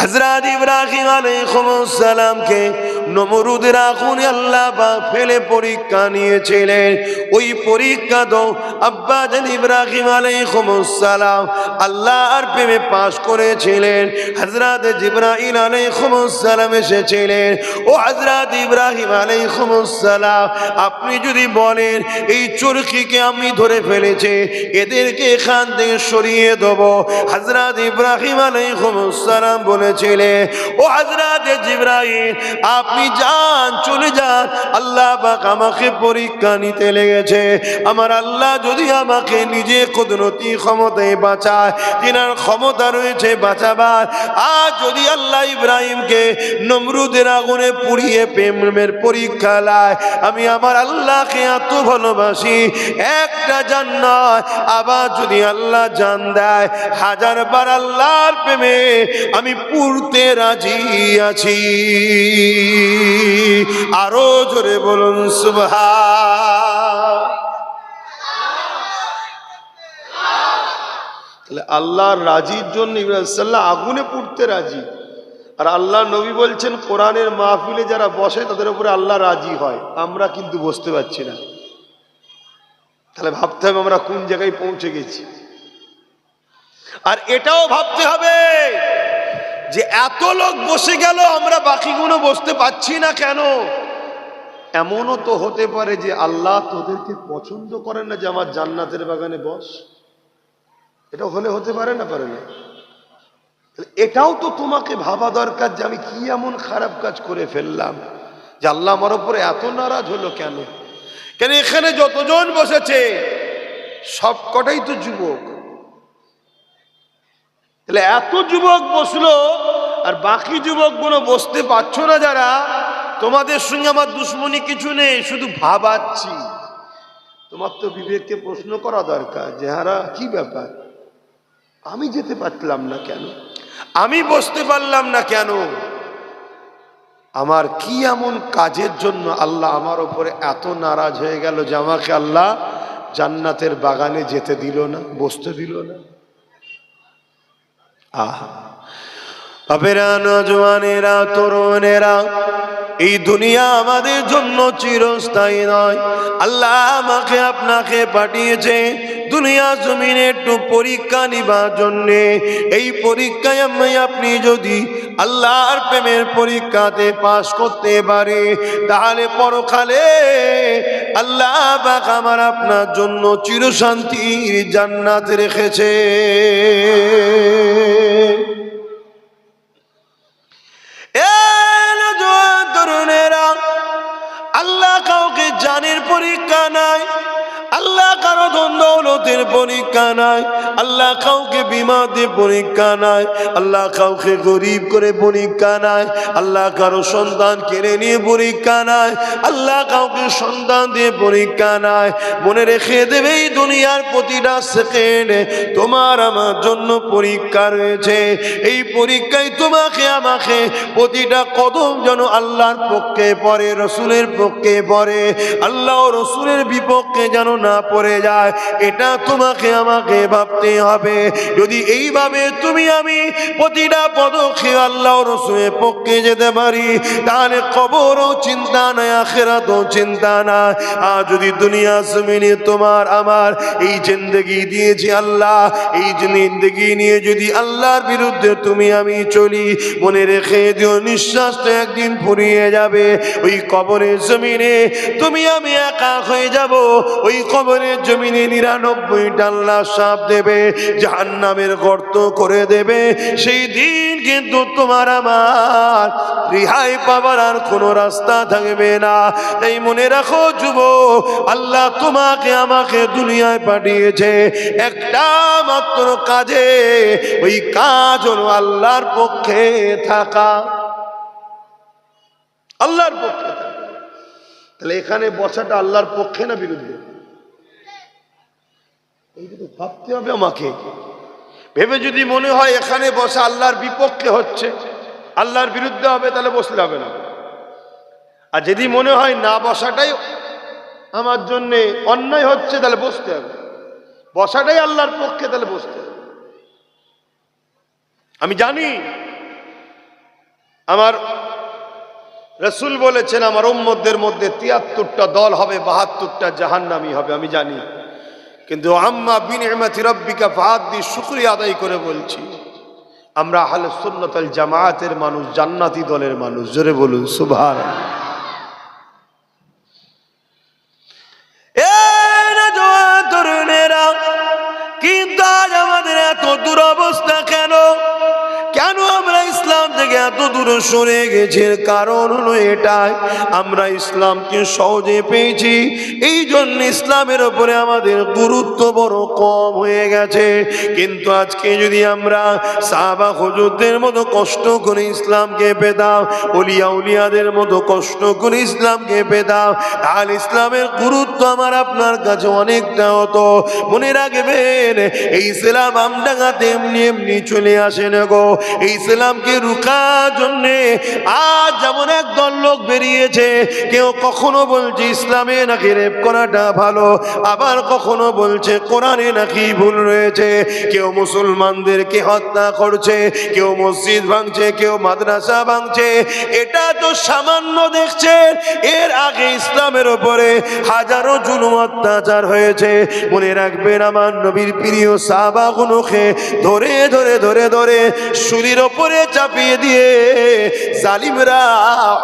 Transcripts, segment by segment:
হযরত ইব্রাহিম আলাইহিস সালামকে নমরুদের আগুনে আল্লাহ পাক ফেলে পরীক্ষা নিয়েছিলেন। ওই পরীক্ষা তো আব্বা জান ইব্রাহিম আলাইহিস সালাম আল্লাহর প্রেমে পাশ করেছিলেন। হযরত জিবরাইল আলাইহিস সালাম এসেছিলেন, ও হযরত ইব্রাহিম আলাইহিস সালাম আপনি যদি বলেন এই চরকিকে আমি ধরে ফেলেছি, এদেরকে এখান থেকে সরিয়ে দেব, হযরত ইব্রাহিম আলাইহিস সালাম বলেছিলেন, ও হযরত জিবরাইল আপনি যান, চলে যান, আল্লাহ পাক আমাকে পরীক্ষা নিতে লেগেছে। আমার আল্লাহ যদি আমাকে নিজে কুদরতি ক্ষমতায় বাঁচায়, তিনার ক্ষমতা রয়েছে বাঁচাবার। আর যদি আল্লাহ ইব্রাহিমকে নমরুদের আগুনে পুড়িয়ে প্রেমের পরীক্ষা লায়, আমি আমার আল্লাহকে এত ভালোবাসি, একটা জান নয়, আবার যদি আল্লাহ জান দেয়, 1000 বার আল্লাহর প্রেমে আমি পুড়তে রাজি আছি। আরো জোরে বলুন সুবহান। তাহলে আল্লাহর রাজির জন্য ইব্রাহিম সাল্লাল্লাহু আগুনে পুড়তে রাজি। আর আল্লাহ নবী বলছেন কোরআনের মাহফিলে যারা বসে তাদের উপরে আল্লাহ রাজি হয়। আমরা কিন্তু বসতে পারছি না। তাহলে ভাবতে হবে আমরা কোন জায়গায় পৌঁছে গেছি। আর এটাও ভাবতে হবে যে এত লোক বসে গেল, আমরা বাকিগুলো বসতে পারছি না কেন? এমনও তো হতে পারে যে আল্লাহ তোদেরকে পছন্দ করেন না যে আমার জান্নাতের বাগানে বস। এটা হলে হতে পারে না, পারে না? এটাও তো তোমাকে ভাবা দরকার যে আমি কি এমন খারাপ কাজ করে ফেললাম যে আল্লাহ আমার উপরে এত নারাজ হলো কেন? কেন এখানে যতজন বসেছে সব কটাই তো যুবক। তাহলে এত যুবক বসলো আর বাকি যুবকগুলো বসতে পারছো না যারা, তোমাদের সঙ্গে আমার দুশ্মনী কিছু নেই, শুধু ভাবাচ্ছি। তোমার তো বিবেককে প্রশ্ন করা দরকার যে হারা কি ব্যাপার, আমি যেতে পারলাম না কেন, আমি বসতে পারলাম না কেন, আমার কি এমন কাজের জন্য আল্লাহ আমার উপরে এত নারাজ হয়ে গেল যে আমাকে আল্লাহ জান্নাতের বাগানে যেতে দিল না, বসতে দিল না। আহা বাপেরা, নওজওয়ানেরা, তরুণেরা, এই দুনিয়া আমাদের জন্য চিরস্থায়ী নয়। আল্লাহ আমাকে আপনাকে পাঠিয়েছে দুনিয়া জমিনে একটু পরীক্ষা নিবার জন্যে। এই পরীক্ষায় আপনি যদি আল্লাহর প্রেমের পরীক্ষাতে পাশ করতে পারে, তাহলে পরকালে আল্লাহ পাক আমার আপনার জন্য চিরশান্তির জান্নাত রেখেছে। আল্লাহ কাউকে জানের পরীক্ষা নাই, আল্লাহ কারো ধন দৌলতের পরীক্ষা নাই, আল্লাহ কাউকে বিমাতে পরীক্ষা নাই, আল্লাহ কাউকে গরিব করে পরীক্ষা নাই, আল্লাহ কারো সন্তান কেড়ে নিয়ে পরীক্ষা নাই, আল্লাহ কাউকে সন্তান দিয়ে পরীক্ষা নাই। মনে রেখে দেবে এই দুনিয়ার প্রতিটা সেকেন্ডে তোমার আমার জন্য পরীক্ষা রয়েছে। এই পরীক্ষায় তোমাকে আমাকে প্রতিটা কদম যেন আল্লাহর পক্ষে পড়ে, রসুলের পক্ষে পড়ে, আল্লাহ রসুলের বিপক্ষে যেন না পড়ে যায়, এটা তোমাকে আমাকে ভাবতে হবে। যদি এইভাবে তুমি আমি প্রতিটা পদক্ষেপ আল্লাহ রসুলের পক্ষে যেতে পারি, তাহলে কবরও চিন্তা নাই, আখিরাতও চিন্তা নাই। আর যদি দুনিয়া জমিনে তোমার আমার এই জিন্দেগি দিয়েছি আল্লাহ, এই জিন্দেগি নিয়ে যদি আল্লাহর বিরুদ্ধে তুমি আমি চলি, মনে রেখে দিও নিঃশ্বাস তো একদিন ফুরিয়ে যাবে। ওই কবরের জমিনে তুমি আমি একা হয়ে যাব। ওই কবরের জমিনে 99টা আল্লাহ সাপ দেবে, জাহান্নামের গর্ত করে দেবে। সেই দিন কিন্তু তোমার আমার রেহাই পাবার আর কোনো রাস্তা থাকবে না। তাই মনে রাখো যুবক, আল্লাহ তোমাকে আমাকে দুনিয়ায় পাঠিয়েছে একটা মাত্র কাজে, ওই কাজ হলো আল্লাহর পক্ষে থাকা, আল্লাহর পক্ষে থাকা। তাহলে এখানে বসাটা আল্লাহর পক্ষে না বিরুদ্ধে? এইটা তো ভাবতে হবে আমাকে। ভেবে যদি মনে হয় এখানে বসা আল্লাহর বিপক্ষে হচ্ছে, আল্লাহর বিরুদ্ধে হবে, তাহলে বসলে হবে না। আর যদি মনে হয় না বসাটাই আমার জন্য অন্যায় হচ্ছে, তাহলে বসতে হবে। বসাটাই আল্লাহর পক্ষে, তাহলে বসতে হবে। আমি জানি আমার রাসূল বলেছেন আমার উম্মতদের মধ্যে ৭৩টা দল হবে, ৭২টা জাহান্নামী হবে, আমি জানি। কিন্তু আম্মা বিনিআমাতি রাব্বিকা ফাহাদ্দিস, শুকরিয়া আদায় করে বলছি আমরা আহলে সুন্নাত ওয়াল জামায়াতের মানুষ, জান্নাতি দলের মানুষ। জোরে বলুন সুবহানাল্লাহ। কিন্তু আজ আমাদের এত দুরবস্থা কেন? কেন আমরা ইসলাম থেকে এত দূরে সরে গেছি? কারণ হলো এটাই, আমরা ইসলামকে সহজে পেয়েছি, এই জন্য ইসলামের উপরে আমাদের গুরুত্ব বড় কম হয়ে গেছে। কিন্তু আজকে যদি আমরা সাহাবা হুজুরদের মতো কষ্ট করে ইসলামকে পেতাম, ওলিয়া উলিয়াদের মতো কষ্ট করে ইসলামকে পেতাম, তাহলে ইসলামের গুরুত্ব আমার আপনার কাছে অনেকটা হতো। মনে রাখবেন, এই ইসলাম আমডাঙ্গাতে এমনি এমনি চলে আসে না গো। এই ইসলামকে রুখার জন্যে আজ যেমন একদল লোক বেরিয়েছে, কেউ কখনো বলছে ইসলামে নাকি রেপ করাটা ভালো, আবার কখনো বলছে কোরআনে নাকি ভুল রয়েছে। কেউ মুসলমানদেরকে হত্যা করছে, কেউ মসজিদ ভাঙছে, কেউ মাদ্রাসা ভাঙছে। এটা তো সামান্য দেখছেন, এর আগে ইসলামের উপরে হাজারো জুলুম অত্যাচার হয়েছে। মনে রাখবেন, আমার নবীর প্রিয় সাহাবাগুলোকে ধরে ধরে ধরে ধরে সুলির ওপরে চাপিয়ে দিয়ে জালিমরা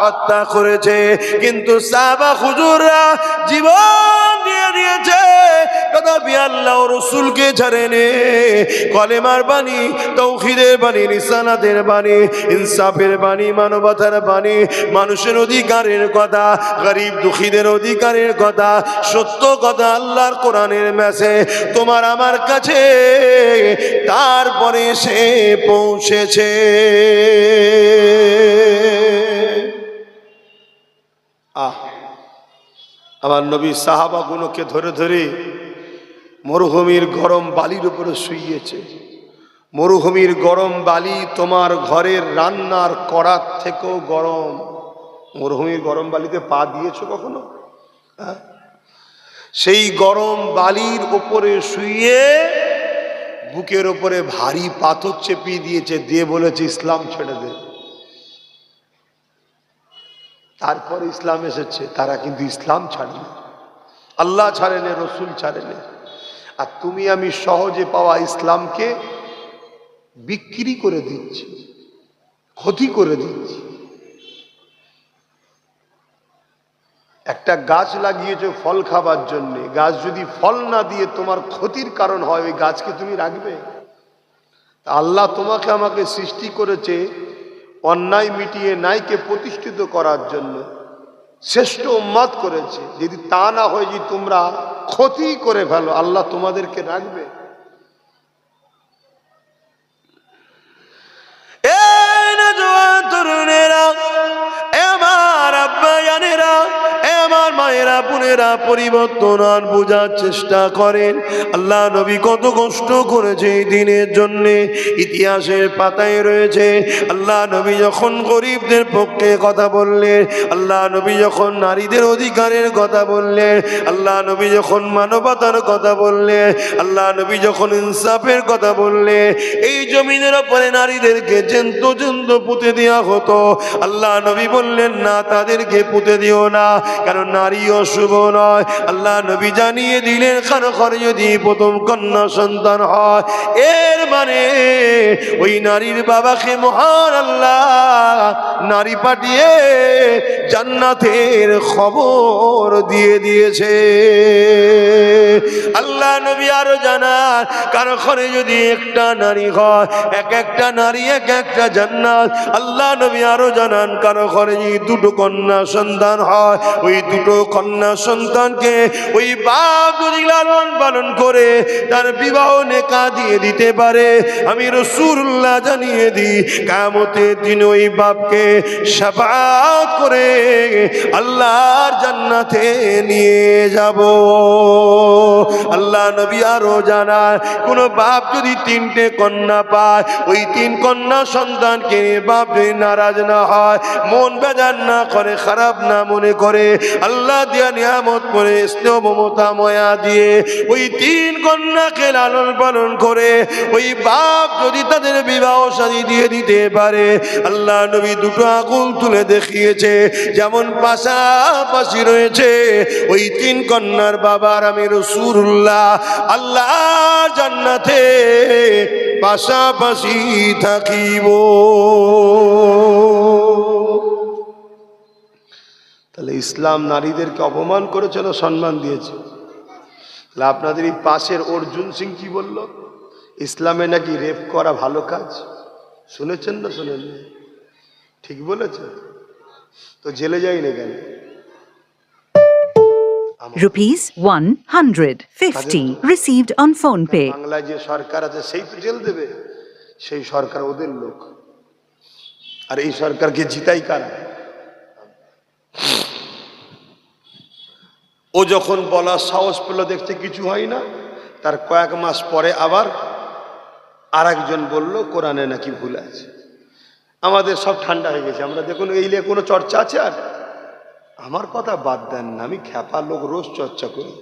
হত্যা করেছে। কিন্তু সাহাবা হুজুররা জীবন দিয়ে দিয়েছে, তথাপি আল্লাহ ও রাসূলকে ছাড়েনি। কলেমার বাণী, তাওহীদের বাণী, রিসালাতের বাণী, ইনসাফের বাণী, মানবতার বাণী, মানুষের অধিকারের কথা, গরিব দুঃখীদের অধিকারের কথা, সত্য কথা, আল্লাহর কোরআনের মেসেজ তোমার আমার কাছে তারপরে সে পৌঁছেছে। আমার নবী সাহাবাগুলোকে ধরে ধরে মরুভূমির গরম বালির উপরে শুইয়েছে। মরুভূমির গরম বালি তোমার ঘরের রান্নার কড়ার থেকেও গরম। মরুভূমির গরম বালিতে পা দিয়েছো কখনো? সেই গরম বালির উপরে শুইয়ে বুকের উপরে ভারী পাথর চেপিয়ে দিয়েছে, দিয়ে বলেছে ইসলাম ছেড়ে দে। তারপরে ইসলাম এসেছে, তারা কিন্তু ইসলাম ছাড়েনি, আল্লাহ ছাড়েনি, রসুল ছাড়েনি। আর তুমি আমি সহজে পাওয়া ইসলামকে বিক্রি করে দিচ্ছি, ক্ষতি করে দিচ্ছি। একটা গাছ লাগিয়েছো ফল খাবার জন্য, গাছ যদি ফল না দিয়ে তোমার ক্ষতির কারণ হয়, ওই গাছকে তুমি রাখবে? আল্লাহ তোমাকে আমাকে সৃষ্টি করেছে অন্যায় মিটিয়ে ন্যায়কে প্রতিষ্ঠিত করার জন্য, শ্রেষ্ঠ উম্মত করেছে। যদি তা না হয়, যদি তোমরা ক্ষতি করে ফেলো, আল্লাহ তোমাদেরকে রাখবে? মায়েরা বোনেরা, পরিবর্তন আর বোঝার চেষ্টা করেন। আল্লাহ নবী কত কষ্ট করেছে এই দিনের জন্য, ইতিহাসের পাতায় রয়েছে। আল্লাহ নবী যখন গরিবদের পক্ষে কথা বললেন, আল্লাহ নবী যখন নারীদের অধিকারের কথা বললেন, আল্লাহ নবী যখন মানবতার কথা বললেন, আল্লাহ নবী যখন ইনসাফের কথা বললেন, এই জমিনের ওপরে নারীদেরকে জেন্ত জেন্ত পুঁতে দেওয়া হতো। আল্লাহ নবী বললেন না, তাদেরকে পুঁতে দিও না, কারণ নারী অশুভ নয়। আল্লাহ নবী জানিয়ে দিলেন, কারো ঘরে যদি প্রথম কন্যা সন্তান হয়, এর মানে ওই নারীর বাবাকে মহান আল্লাহ নারী পাঠিয়ে জান্নাতের খবর দিয়ে দিয়েছে। আল্লাহ নবী আরো জানান, কারো ঘরে যদি একটা নারী হয়, এক একটা নারী এক একটা জান্নাত। আল্লাহ নবী আরো জানান, কারো ঘরে যদি দুটো কন্যা সন্তান হয়, ওই দুটো কন্যা সন্তানকে ওই বাপ যদি লালন পালন করে তার বিবাহ নেকা দিয়ে দিতে পারে, আমি রাসূলুল্লাহ জানিয়ে দিই, কিয়ামতের দিন ওই বাপকে শাফাআত করে আল্লাহর জান্নাতে নিয়ে যাব। আল্লাহ নবী আরো জানায়, কোন বাপ যদি তিনটে কন্যা পায়, ওই তিন কন্যা সন্তানকে বাপ যদি নারাজ না হয়, মন বেজার না করে, খারাপ না মনে করে, আল্লাহ দিয়া নিয়ামত করে স্নেহ মমতা ময়া দিয়ে ওই তিন কন্যাকে লালন পালন করে ওই বাপ যদি তাদের বিবাহ শাদী দিয়ে দিতে পারে, আল্লাহ নবী দুটো দুটো আঙুল তুলে দেখিয়েছে, যেমন পাশাপাশি রয়েছে ওই তিন কন্যার বাবার আমি রাসূলুল্লাহ আল্লাহ জান্নাতে পাশাপাশি থাকিব। তাহলে ইসলাম নারীদেরকে অপমান করেছে না সম্মান দিয়েছে? তাহলে আপনাদের এই পাশের অর্জুন সিং কি বলল? ইসলামে নাকি রেপ করা ভালো কাজ। শুনেছেন না শুনেন? ঠিক বলেছে তো, জেলে যায়নি কেন? ₹150 received on phone pay. বাংলায় যে সরকার আছে সেই তো জেল দেবে, সেই সরকার ওদের লোক, আর এই সরকারকে জিতাই কারা? ও যখন বলার সাহস পেল, দেখতে কিছু হয় না, তার কয়েক মাস পরে আবার আর একজন বলল কোরআনে নাকি ভুল আছে। আমাদের সব ঠান্ডা হয়ে গেছে, আমরা দেখুন এই নিয়ে কোনো চর্চা আছে? আর আমার কথা বাদ দেন না, আমি খ্যাপা লোক, রোজ চর্চা করি,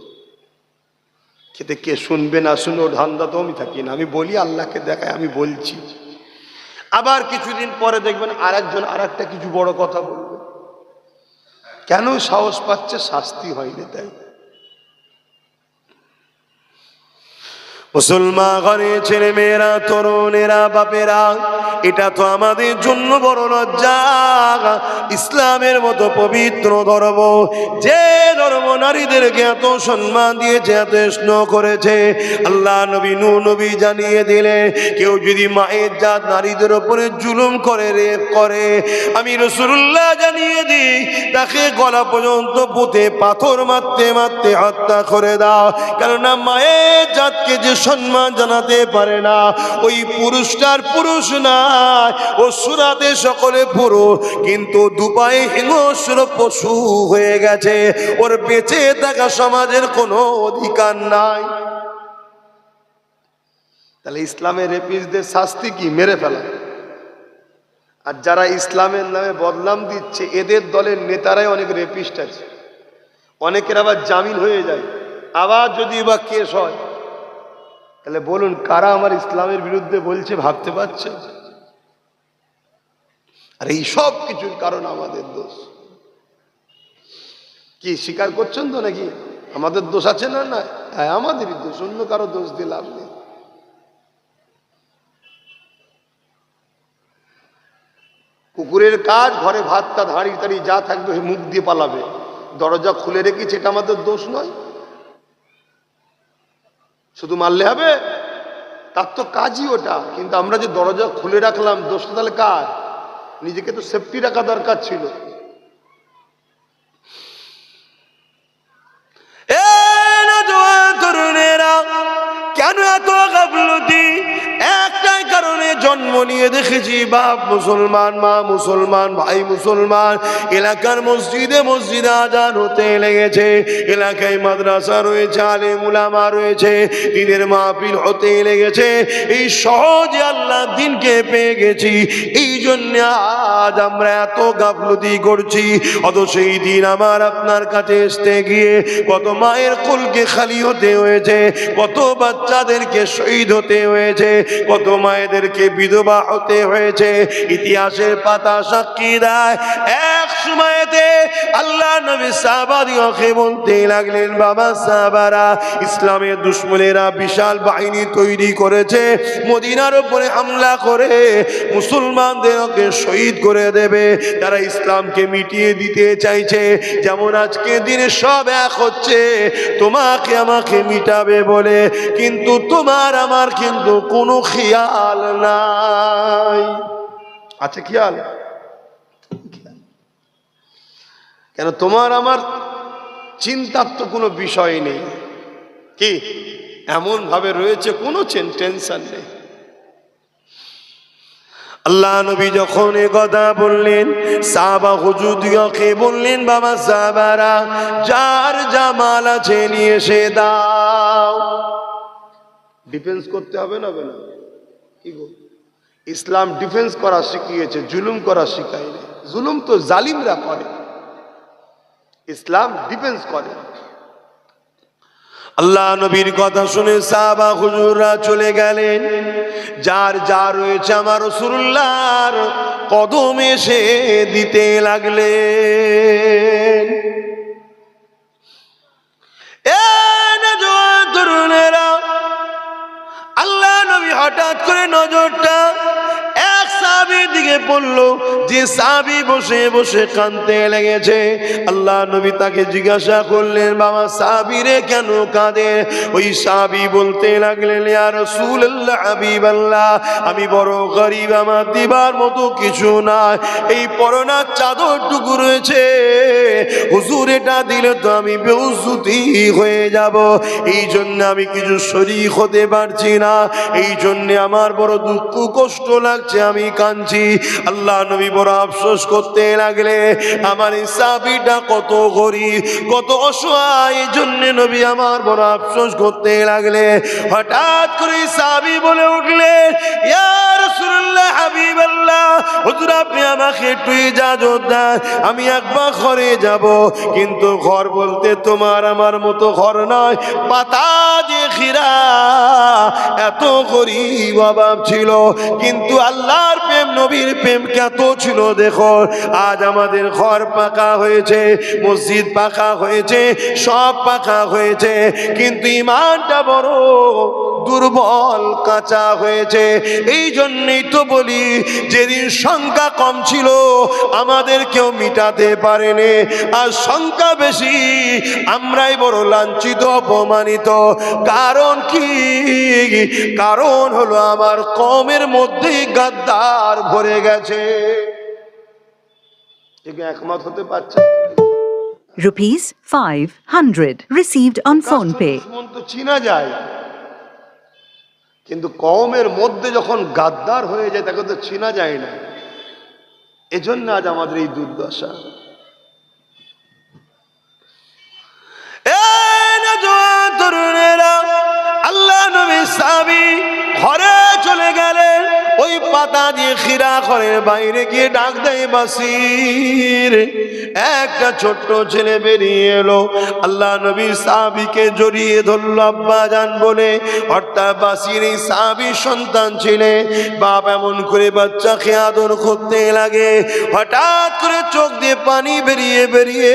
খেতে কে শুনবে না শুনে ওর ধান্দা তো আমি থাকি না। আমি বলি আল্লাহকে দেখায় আমি বলছি, আবার কিছুদিন পরে দেখবেন আর একজন আর একটা কিছু বড় কথা বলবে। কেন সাহস পাচ্ছে? শাস্তি হয়নি তাই। মুসলমান ঘরে ছেলে মেয়েরা, তরুণেরা, বাপেরা, এটা তো আমাদের জন্য বড় লজ্জা। ইসলামের মতো পবিত্র ধর্ম, যে ধর্ম নারীদেরকে এত সম্মান দিয়েছে, এত স্নেহ করেছে, আল্লাহ নবী নূহ নবী জানিয়ে দিলে কেউ যদি মায়ের জাত নারীদের উপরে জুলুম করে, রেপ করে, আমি রাসূলুল্লাহ জানিয়ে দিই তাকে গলা পর্যন্ত পুঁতে পাথর মারতে মারতে হত্যা করে দাও। কেননা মায়ের জাতকে যে সম্মান জানাতে পারে না, ওই পুরুষটার পুরুষ না, ও সুরাতে সকলে পুরুষ, কিন্তু দুপায়ে হিংস্র পশু হয়ে গেছে, ওর বেঁচে থাকা সমাজের কোনো অধিকার নাই। তাহলে ইসলামের রেপিস্টদের শাস্তি কি? মেরে ফেলা। আর যারা ইসলামের নামে বদনাম দিচ্ছে, এদের দলের নেতারাই অনেক রেপিস্ট আছে। অনেকের আবার জামিন হয়ে যায়, আবার যদি বা কেস হয়, তাহলে বলুন কারা আমার ইসলামের বিরুদ্ধে বলছে? ভাবতে পারছেন? আর এই সব কিছুর কারণ আমাদের দোষ। কি স্বীকার করছেন তো নাকি? আমাদের দোষ আছে না? না, হ্যাঁ আমাদেরই দোষ, অন্য কারো দোষ দিয়ে লাভ নেই। কুকুরের কাজ ঘরে ভাতটা হাঁড়ি টাড়ি যা থাকবে মুখ দিয়ে পালাবে, দরজা খুলে রেখেছি, এটা আমাদের দোষ নয়। শুধু মারলে হবে? তার তো কাজই ওটা। কিন্তু আমরা যে দরজা খুলে রাখলাম, দোষটা তাহলে কার? নিজেকে তো সেফটি রাখা দরকার ছিল। কেন এত গাফলতি? একটাই কারণে, জন্ম নিয়ে দেখেছি বাপ মুসলমান, মা মুসলমান, ভাই মুসলমান, এলাকার মসজিদে মসজিদে আজান হতে লেগেছে, এলাকায় মাদ্রাসা রয়েছে, আলেম উলামা রয়েছে, দিনের মাহফিল হতে লেগেছে, এই সহজে আল্লাহ দিনকে পেয়ে গেছি। এই জন্য আজ আমরা এত গাফলতি করছি। অত সেই দিন আমার আপনার কাছে আসতে গিয়ে কত মায়ের কোলকে খালি হতে হয়েছে, কত বাচ্চাদেরকে শহীদ হতে হয়েছে, কত মায়েদেরকে বিধবা হতে হয়েছে। ইতিহাসের পাতা সাক্ষী দেয়, এক সময়তে আল্লাহ নবী সাহাবাদিওকে বলতে লাগলেন, বাবা সাহাবারা, ইসলামের দুশমনেরা বিশাল বাহিনী তৈরি করেছে, মদিনার উপরে হামলা করে মুসলমানদেরকে শহীদ করে দেবে, তারা ইসলামকে মিটিয়ে দিতে চাইছে। যেমন আজকে দিনে সব এক হচ্ছে তোমাকে আমাকে মিটাবে বলে, কিন্তু তোমার আমার কিন্তু কোনো খেয়াল নাই। আছে খেয়াল? কেন তোমার আমার চিন্তার তো কোনো বিষয় নেই। কি এমন ভাবে রয়েছে, কোনো টেনশন নেই। আল্লাহ নবী যখন এ কথা বললেন, সাহাবা হুজুরকে বললেন, বাবা সাহাবারা, যার যা মাল আছে নিয়ে এসে দাও। ডিফেন্স করতে হবে না? হবে না? কি গো, ইসলাম ডিফেন্স করা শিখিয়েছে, জুলুম করা শিখায়নি। জুলুম তো জালিমরা করে, ইসলাম ডিফেন্স করে। আল্লাহ নবীর কথা শুনে সাহাবা হুজুররা চলে গেলেন। যার যা রয়েছে আমার রাসূলুল্লাহর কদমে এসে দিতে লাগলেন। এ নওজোয়ান তরুণেরা, আল্লাহ নবী হঠাৎ করে নজরটা এক সাহাবীর দিকে পড়লো, যে সাহাবী বসে বসে কাঁদতে লেগেছে। আল্লাহ নবী তাকে জিজ্ঞাসা করলেন, বাবা সাহাবীরে কেন কাঁদে? ওই সাহাবী বলতে লাগলেন, ইয়া রাসূলুল্লাহ, হাবিবাল্লাহ, আমি বড় গরীব, আমার দিবার মতো কিছু নাই। এই পরনার চাদরটুকু রয়েছে, হুজুর এটা দিলে তো আমি বেউজ্জতি হয়ে যাব। এই জন্য আমি কিছু শরীক হতে পারছি না। এই জন্য আমার বড় দুঃখ কষ্ট লাগছে, আমি কাঁদছি। আল্লাহ নবী বড় আফসোস করতে লাগলে, আমার এই সাহাবীটা কত গরীব, কত অসহায়। এই জন্য নবী আমার বড় আফসোস করতে লাগলে। হঠাৎ করে সাহাবী বলে উঠলেন, ইয়া রাসূলুল্লাহ, হাবিবাল্লাহ, হুজুর আপনি আমাকে একটু ইজাজত দেন, আমি একবার ঘরে যাব। কিন্তু ঘর বলতে তোমার আমার মতো ঘর নয়, পাতা দিয়ে ঘেরা। এত গরীব অভাব ছিল, কিন্তু আল্লাহর প্রেম, নবীর প্রেম কত ছিল দেখো। আজ আমাদের ঘর পাকা হয়েছে, মসজিদ পাকা হয়েছে, সব পাকা হয়েছে, কিন্তু ইমানটা বড় দুর্বল, কাঁচা হয়েছে। এই জন্যই তো বলি, যেদিন সংখ্যা কম ছিল আমাদের কেউ মিটাতে পারেনি, আর সংখ্যা বেশি, আমরাই বড় লাঞ্ছিত, অপমানিত। কারণ কি? কারণ হলো আমার কমের মধ্যেই গাদ্দার ভরে গেছে। একমত হতে পারছে? Rupees 500 received on PhonePe. দুশমন তো চিনা যায়, কিন্তু কওমের মধ্যে যখন গাদ্দার হয়ে যায় তাকে তো চিনা যায় না। এজন্য আজ আমাদের এই দুর্দশা। তরুণেরা, আল্লাহ নবী সাহাবী ঘরে চলে গেলেন। ওই পাতা দিয়ে খিরা ঘরের বাইরে গিয়ে ডাক দেয়, বাসির। একটা ছোট্ট ছেলে বেরিয়ে এলো। আল্লাহ নবী সাহাবীকে জড়িয়ে ধরলো আব্বা জান বলে। অর্থাৎ বাসির এই সাহাবীর সন্তান ছিলে। বাপ এমন করে বাচ্চাকে আদর করতে লাগে, হঠাৎ করে চোখ দিয়ে পানি বেরিয়ে বেরিয়ে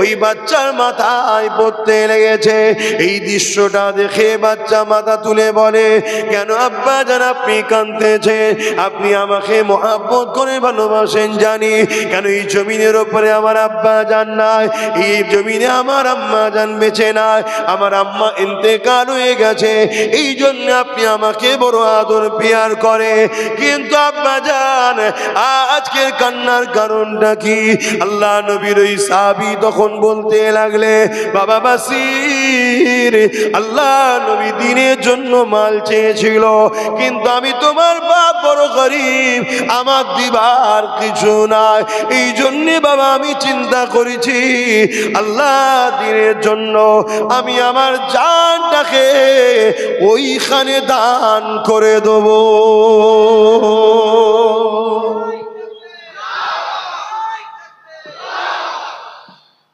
ওই বাচ্চার মাথায় পড়তে লেগেছে। এই দৃশ্যটা দেখে বাচ্চা মাথা তুলে বলে, কেন আব্বা জান আপনি কাঁদতেছেন? আপনি আমাকে মহব্বত করে ভালোবাসেন জানি, কেন এই জমিনের উপরে আমার আব্বা জান নাই, এই জমিনে আমার আম্মা জান বেঁচে নাই, আমার আম্মা ইন্তেকাল হয়ে গেছে, এই জন্য আপনি আমাকে বড় আদর পেয়ার করে। কিন্তু আব্বা জান আজকের কান্নার কারণটা কি? আল্লাহ নবীর ওই সাহাবী তখন বলতে লাগলে, বাবা বাসির, আল্লাহ নবী দিনের জন্য মাল চেয়েছিল, কিন্তু আমি তোমার বাপ বড় গরীব, আমার দিবার কিছু নাই। এই জন্য বাবা আমি চিন্তা করেছি, আল্লাহ দিনের জন্য আমি আমার জানটাকে ওইখানে দান করে দেব।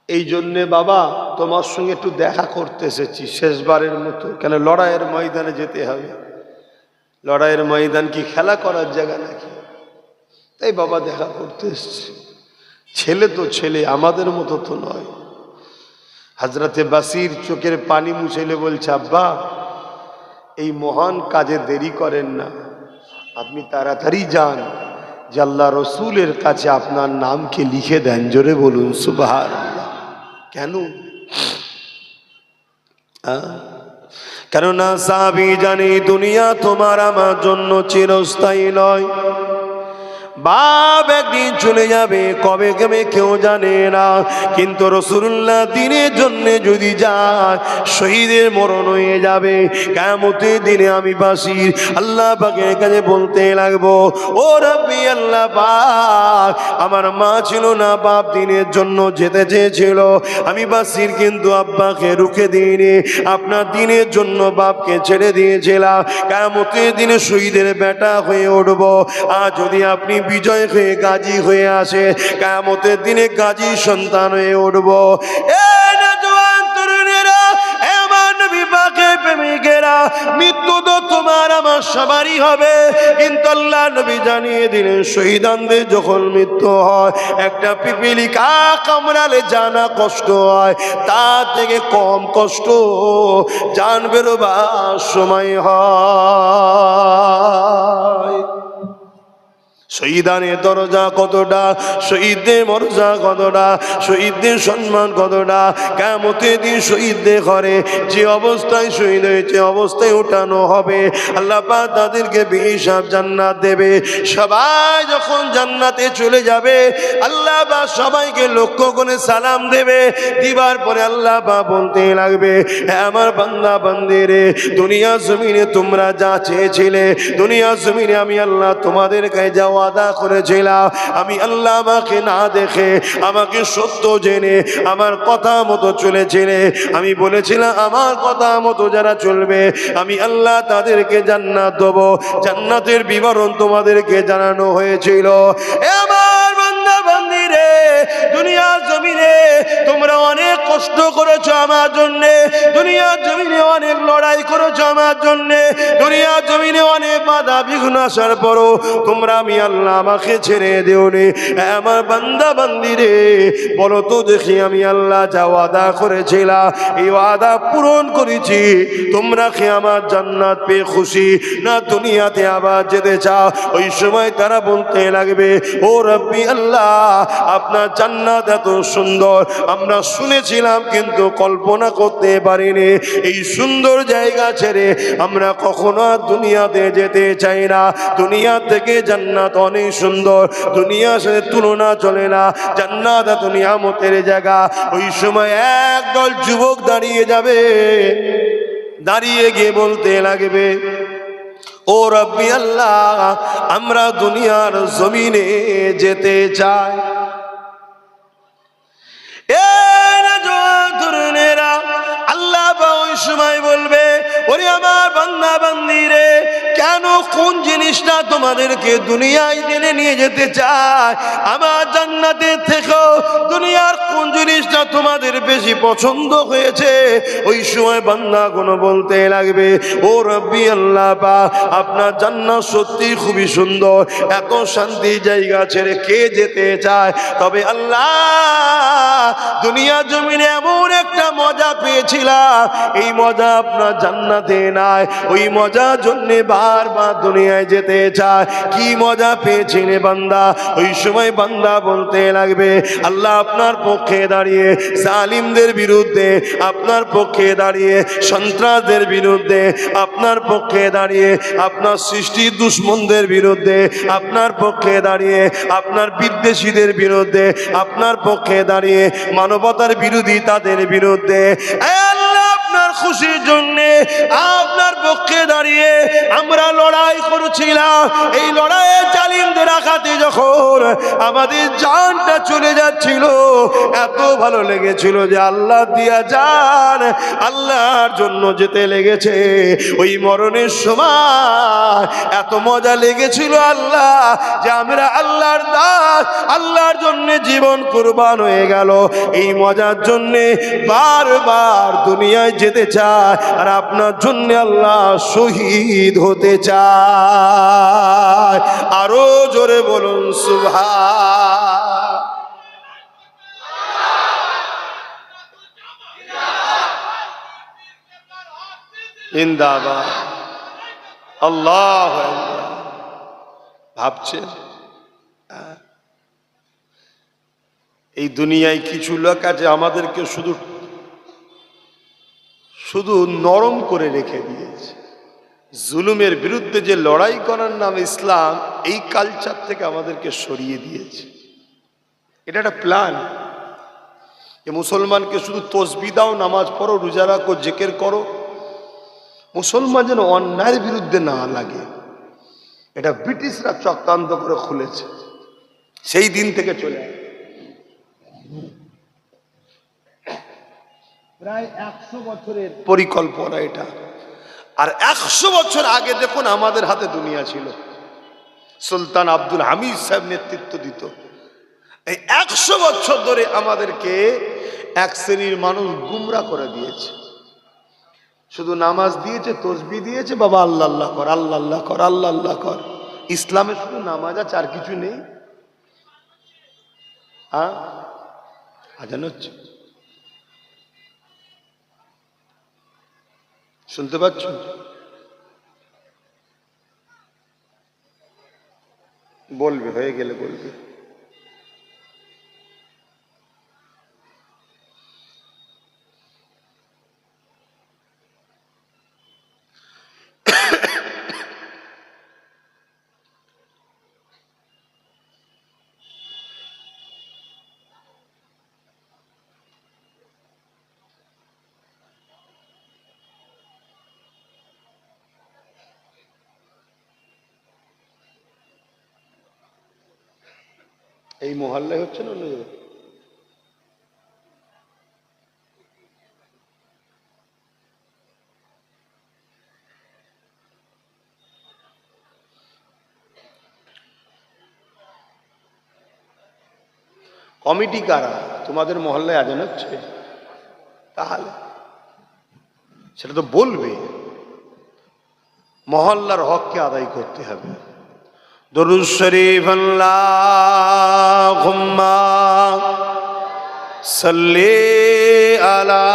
এই জন্যে বাবা তোমার সঙ্গে একটু দেখা করতে এসেছি শেষবারের মতো। কেন লড়াইয়ের ময়দানে যেতে হবে। লড়াইয়ের ময়দান কি খেলা করার জায়গা নাকি? তাই বাবা দেখা করতে এসেছি। ছেলে তো ছেলে, আমাদের মতো তো নয়। হযরতে বাসির চোখের পানি মুছাইলে বলছে, আব্বা এই মহান কাজে দেরি করেন না, আপনি তাড়াতাড়ি যান, যে আল্লাহ রসুলের কাছে আপনার নামকে লিখে দেন। জোরে বলুন সুবহানাল্লাহ। কেন? কেননা সাহাবী জানে দুনিয়া তোমার আমার জন্য চিরস্থায়ী নয়। বাপ একদিন চলে যাবে, কবে কবে কেউ জানে না। কিন্তু রাসূলুল্লাহ দিনের জন্য যদি যায়, শহীদের মরণ হয়ে যাবে। কিয়ামতের দিনে আমি বাসির আল্লাহ পাকের কাছে বলতে লাগবো, ও রব্বি আল্লাহ পাক, আমার মা ছিল না, বাপ দিনের জন্য যেতে চেয়েছিল, আমি বাসির কিন্তু আব্বাকে রুখে দিইনি, আপনার দিনের জন্য বাপকে ছেড়ে দিয়েছিলাম। কিয়ামতের দিনে শহীদের বেটা হয়ে উঠব। আর যদি আপনি বিজয় হয়ে গাজী হয়ে আসে, কিয়ামতের দিনে গাজী সন্তান হয়ে উঠব। এ নওজোয়ান তরুণেরা, আমার নবী মৃত্যু তো তোমার আমার সবারই হবে, কিন্তু আল্লাহ নবী জানিয়ে দিলেন শহীদানদের যখন মৃত্যু হয় একটা পিপিলিকা কামড়ালে জানা কষ্ট হয়, তার থেকে কম কষ্ট জান বেরোবার সময় হয়। শহীদানের দরজা কতটা, শহীদদের মর্যাদা কতটা, শহীদদের সম্মান কতটা, কিয়ামতের দিন শহীদদের ঘরে যে অবস্থায় শহীদ হয়েছে অবস্থায় উঠানো হবে, আল্লাহ পাক তাদেরকে বেহিসাব জান্নাত দেবে। সবাই যখন জান্নাতে চলে যাবে আল্লাহ পাক সবাইকে লক্ষ্য করে সালাম দেবে, দিবার পরে আল্লাহ পাক বলতে লাগবে, হ্যাঁ আমার বান্দা বান্দিরে, দুনিয়া জমিনে তোমরা যা চেয়েছিলে, দুনিয়া জমিনে আমি আল্লাহ তোমাদের কাছে যাওয়া ওয়াদা করেছিলাম, আমি আল্লাহ আমাকে না দেখে আমাকে সত্য জেনে আমার কথা মতো চলেছিলে, আমি বলেছিলাম আমার কথা মতো যারা চলবে আমি আল্লাহ তাদেরকে জান্নাত দেব। জান্নাতের বিবরণ তোমাদেরকে জানানো হয়েছিল। আমার বান্দা বান্দিরে, দুনিয়ার জমিনে তোমরা অনেক কষ্ট করেছো আমার জন্যে, দুনিয়ার জমিনে অনেক লড়াই করেছো আমার জন্যে, দুনিয়ার জমিনে অনেক বাধা বিঘ্ন আসার পরও তোমরা আমি আল্লাহ আমাকে ছেড়ে দেওনি। আমার বান্দা বান্দিরে বলো তো দেখি আমি আল্লাহ যা ওয়াদা করেছিলাম এই ওয়াদা পূরণ করেছি? তোমরা কি আমার জান্নাত পেয়ে খুশি না দুনিয়াতে আবার যেতে চাও? ওই সময় তারা বলতে লাগবে, ও রব্বি আল্লাহ, আপনার জান্নাত এত সুন্দর আমরা শুনেছিলাম কিন্তু কল্পনা করতে পারিনি। এই সুন্দর জায়গা ছেড়ে আমরা কখনো আর দুনিয়াতে যেতে চাই না। দুনিয়া থেকে জান্নাত অনেক সুন্দর, দুনিয়ার সাথে তুলনা চলে না। জান্নাত এত নিয়ামতের জায়গা। ওই সময় একদল যুবক দাঁড়িয়ে যাবে, দাঁড়িয়ে গিয়ে বলতে লাগবে, ও রব্বি আল্লাহ, আমরা দুনিয়ার জমিনে যেতে চাই। আল্লাহ ওই সময় বলবে, ওরে আমার বান্দা বান্দিরে, কেন কোন জিনিসটা তোমাদেরকে দুনিয়ায় টেনে নিয়ে যেতে চায়? আমার জান্নাতের থেকেও দুনিয়ার কোন জিনিসটা তোমাদের বেশি পছন্দ হয়েছে? ওই সময় বান্দা কোনো বলতে লাগবে, ও রব্বি আল্লাহ পাক, আপনার জান্নাত সত্যি খুবই সুন্দর, এত শান্তি জায়গা ছেড়ে কে যেতে চায়? তবে আল্লাহ দুনিয়া জমিনে এমন একটা মজা পেয়েছিলাম, এই মজা আপনার জান্নাতে নাই, ওই মজার জন্যে বারবার দুনিয়ায় যেতে চায়। কি মজা পেয়েছিলে বান্দা? ওই সময় বান্দা বলতে লাগবে, আল্লাহ আপনার পক্ষে দাঁড়িয়ে জালিমদের বিরুদ্ধে, আপনার পক্ষে দাঁড়িয়ে সন্ত্রাসদের বিরুদ্ধে, আপনার পক্ষে দাঁড়িয়ে আপনার সৃষ্টির দুশ্মনদের বিরুদ্ধে, আপনার পক্ষে দাঁড়িয়ে আপনার বিদ্বেষীদের বিরুদ্ধে, আপনার পক্ষে দাঁড়িয়ে মানবতার বিরোধী তাদের বিরুদ্ধে, আল্লাহ আপনার খুশির জন্যে আপনার পক্ষে দাঁড়িয়ে আমরা লড়াই করছিলাম। এই লড়াইয়ে জালিমদের আঘাতে যখন আমাদের জানটা চলে যাচ্ছিল, এত ভালো লেগেছিল যে আল্লাহ দিয়া জান আল্লাহর জন্য যেতে লেগেছে। ওই মরণের সময় এত মজা লেগেছিল আল্লাহ যে আমরা আল্লাহর দাস, আল্লাহর জন্য জীবন কুরবান হয়ে গেল। এই মজার জন্যে বারবার দুনিয়ায় যেতে চায়, আর আপনার জন্য আল্লাহ শহীদ হতে চায়। আরো জোরে বলুন সুবহান। জিন্দাবাদ, আল্লাহু আকবার। ভাবছেন এই দুনিয়ায় কিছু লোক আছে আমাদেরকে শুধু শুধু নরম করে রেখে দিয়েছে। জুলুমের বিরুদ্ধে যে লড়াই করার নাম ইসলাম, এই কালচার থেকে আমাদেরকে সরিয়ে দিয়েছে। এটা একটা প্ল্যান যে মুসলমানকে শুধু তসবিহ দাও, নামাজ পড়ো, রোজা রাখো, জিকির করো, মুসলমান যেন অন্যায়ের বিরুদ্ধে না লাগে। এটা ব্রিটিশরা চক্রান্ত করে খুলেছে, সেই দিন থেকে চলে প্রায় 100 বছরের পরিকল্পনা এটা। আর 100 বছর আগে দেখুন আমাদের হাতে দুনিয়া ছিল, সুলতান আব্দুল হামিদ সাহেব নেতৃত্ব দিত। এই 100 বছর ধরে আমাদেরকে এক শ্রেণীর মানুষ গুমরা করে দিয়েছে। শুধু নামাজ দিয়েছে, তসবি দিয়েছে, বাবা আল্লাহ আল্লাহ কর, আল্লাহ আল্লাহ কর, আল্লাহ আল্লাহ কর। ইসলামে শুধু নামাজ আছে, আর কিছু নেই। হ্যাঁ, আজান হচ্ছে, শুনতে পাচ্ছ? বলবে, হয়ে গেলে বলবে। এই মহল্লায় হচ্ছে না অন্য জায়গায়? কমিটি কারা? তোমাদের মহল্লায় আজান হচ্ছে? তাহলে সেটা তো বলবে। মহল্লার হককে আদায় করতে হবে। দরুদ শরীফ আল্লাহুম্মা সাল্লি আলা।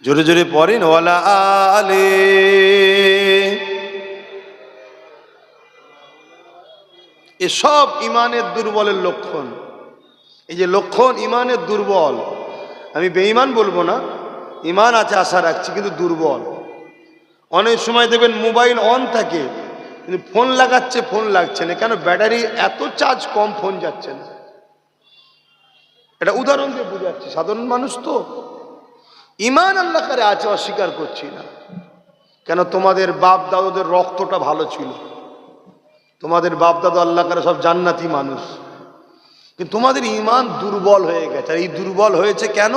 জোরে জোরে পড়েন, ওয়ালা আলে। এসব ইমানের দুর্বলের লক্ষণ। এই যে লক্ষণ ইমানের দুর্বল, আমি বেঈমান বলবো না, ইমান আছে আশা রাখছি, কিন্তু দুর্বল। অনেক সময় দেখবেন মোবাইল অন থাকে, কিন্তু ফোন লাগাচ্ছে, ফোন লাগছে না। কেন? ব্যাটারি এত চার্জ কম, ফোন যাচ্ছে না। এটা উদাহরণ দিয়ে বুঝাচ্ছি, সাধারণ মানুষ তো। ইমান আল্লাহ কারে আছে, অস্বীকার করছি না। কেন? তোমাদের বাপ দাদুদের রক্তটা ভালো ছিল, তোমাদের বাপ দাদু আল্লাহ কারে সব জান্নাতি মানুষ, কিন্তু তোমাদের ইমান দুর্বল হয়ে গেছে। আর এই দুর্বল হয়েছে কেন?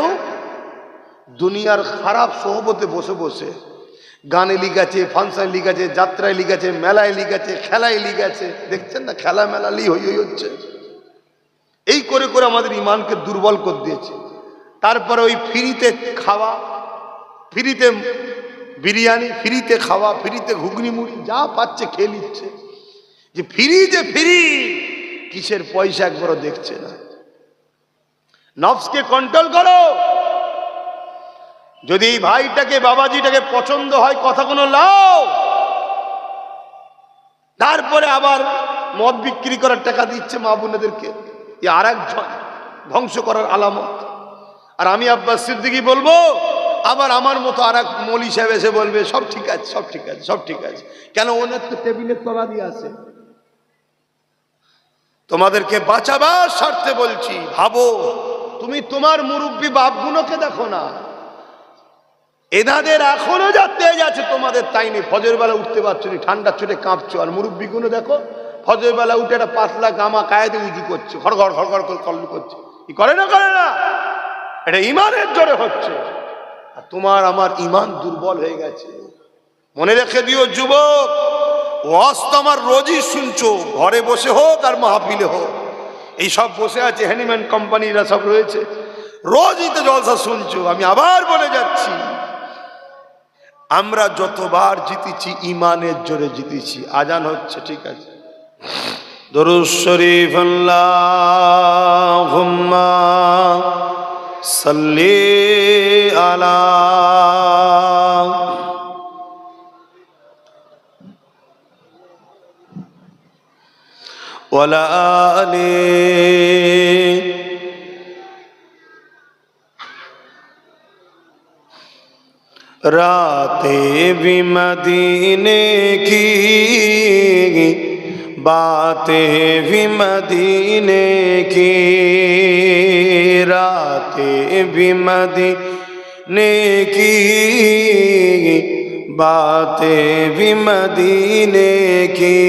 দুনিয়ার খারাপ সোহবতে বসে বসে গানে লিখেছে, ফাংশনে লিখেছে, যাত্রায় লিখেছে, মেলায় লিখেছে, খেলায় লিখেছে। দেখছেন না, খেলা মেলা হই হচ্ছে। এই করে করে আমাদের ইমানকে দুর্বল করে দিয়েছে। তারপরে ওই ফ্রিতে খাওয়া, ফ্রিতে বিরিয়ানি, ফ্রিতে খাওয়া, ফ্রিতে ঘুগনি মুড়ি, যা পাচ্ছে খেয়ে নিচ্ছে। যে ফ্রি কিসের পয়সা একবারও দেখছে না। নফসকে কন্ট্রোল করো। যদি এই ভাইটাকে, বাবাজিটাকে পছন্দ হয়, কথা কোনো লাও, তারপরে আবার মদ বিক্রি করার টাকা দিচ্ছে মা বোনেদেরকে, আর একজন ধ্বংস করার আলামত। আর আমি আব্বাস সিদ্দিকী বলবো, আবার আমার মতো আর এক মৌলী সাহেব এসে বলবে সব ঠিক আছে, সব ঠিক আছে, সব ঠিক আছে। কেন? ওনার তো টেবিলের তলা দিয়ে আছে। তোমাদেরকে বাঁচাবার স্বার্থে বলছি, ভাবো। তুমি তোমার মুরব্বী বাপগুলোকে দেখো না, এনাদের এখনো যা তেজ আছে তোমাদের তাই নেই। ফজর বেলা উঠতে পারছো না, ঠান্ডার চোটে কাঁপছো। আর মুরব্বীগুলো দেখো, ফজর বেলা উঠে একটা পাতলা গামা কায়েদে উজু করছে, খড়গড় খড়গড় করে কল করছে। কি করে না? করে না? এটা ইমানের জোরে হচ্ছে। আর তোমার আমার ইমান দুর্বল হয়ে গেছে। মনে রেখে দিও যুবক, ওয়াজ তো আমার রোজই শুনছো, ঘরে বসে হোক আর মাহফিলে হোক। এই সব বসে আছে হ্যানিম্যান কোম্পানিরা সব রয়েছে, রোজই তো জলসা শুনছো। আমি আবার বলে যাচ্ছি, আমরা যতবার জিতেছি ইমানের জোরে জিতেছি। আজান হচ্ছে, ঠিক আছে? দরুদ শরীফ আল্লাহুম্মা সাল্লি আলা। ওয়ালা আলি। रातें भी मदीने की, बातें भी मदीने की, रातें भी मदीने की, बातें भी मदीने की।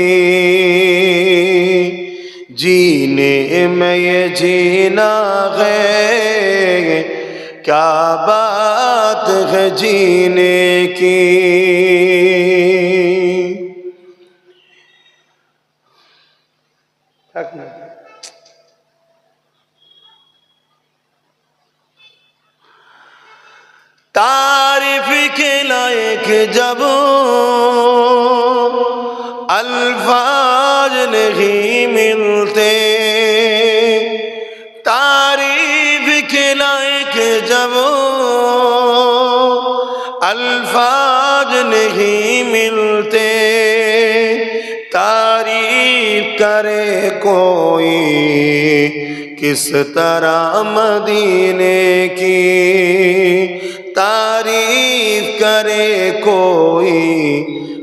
जीने में ये जीना है, क्या बात है जीने की। जब अल्फाज नहीं मिलते, तारीफ के लायक जब अल्फाज नहीं मिलते, तारीफ करे कोई किस तरह मदीने की, तारीफ करे कोई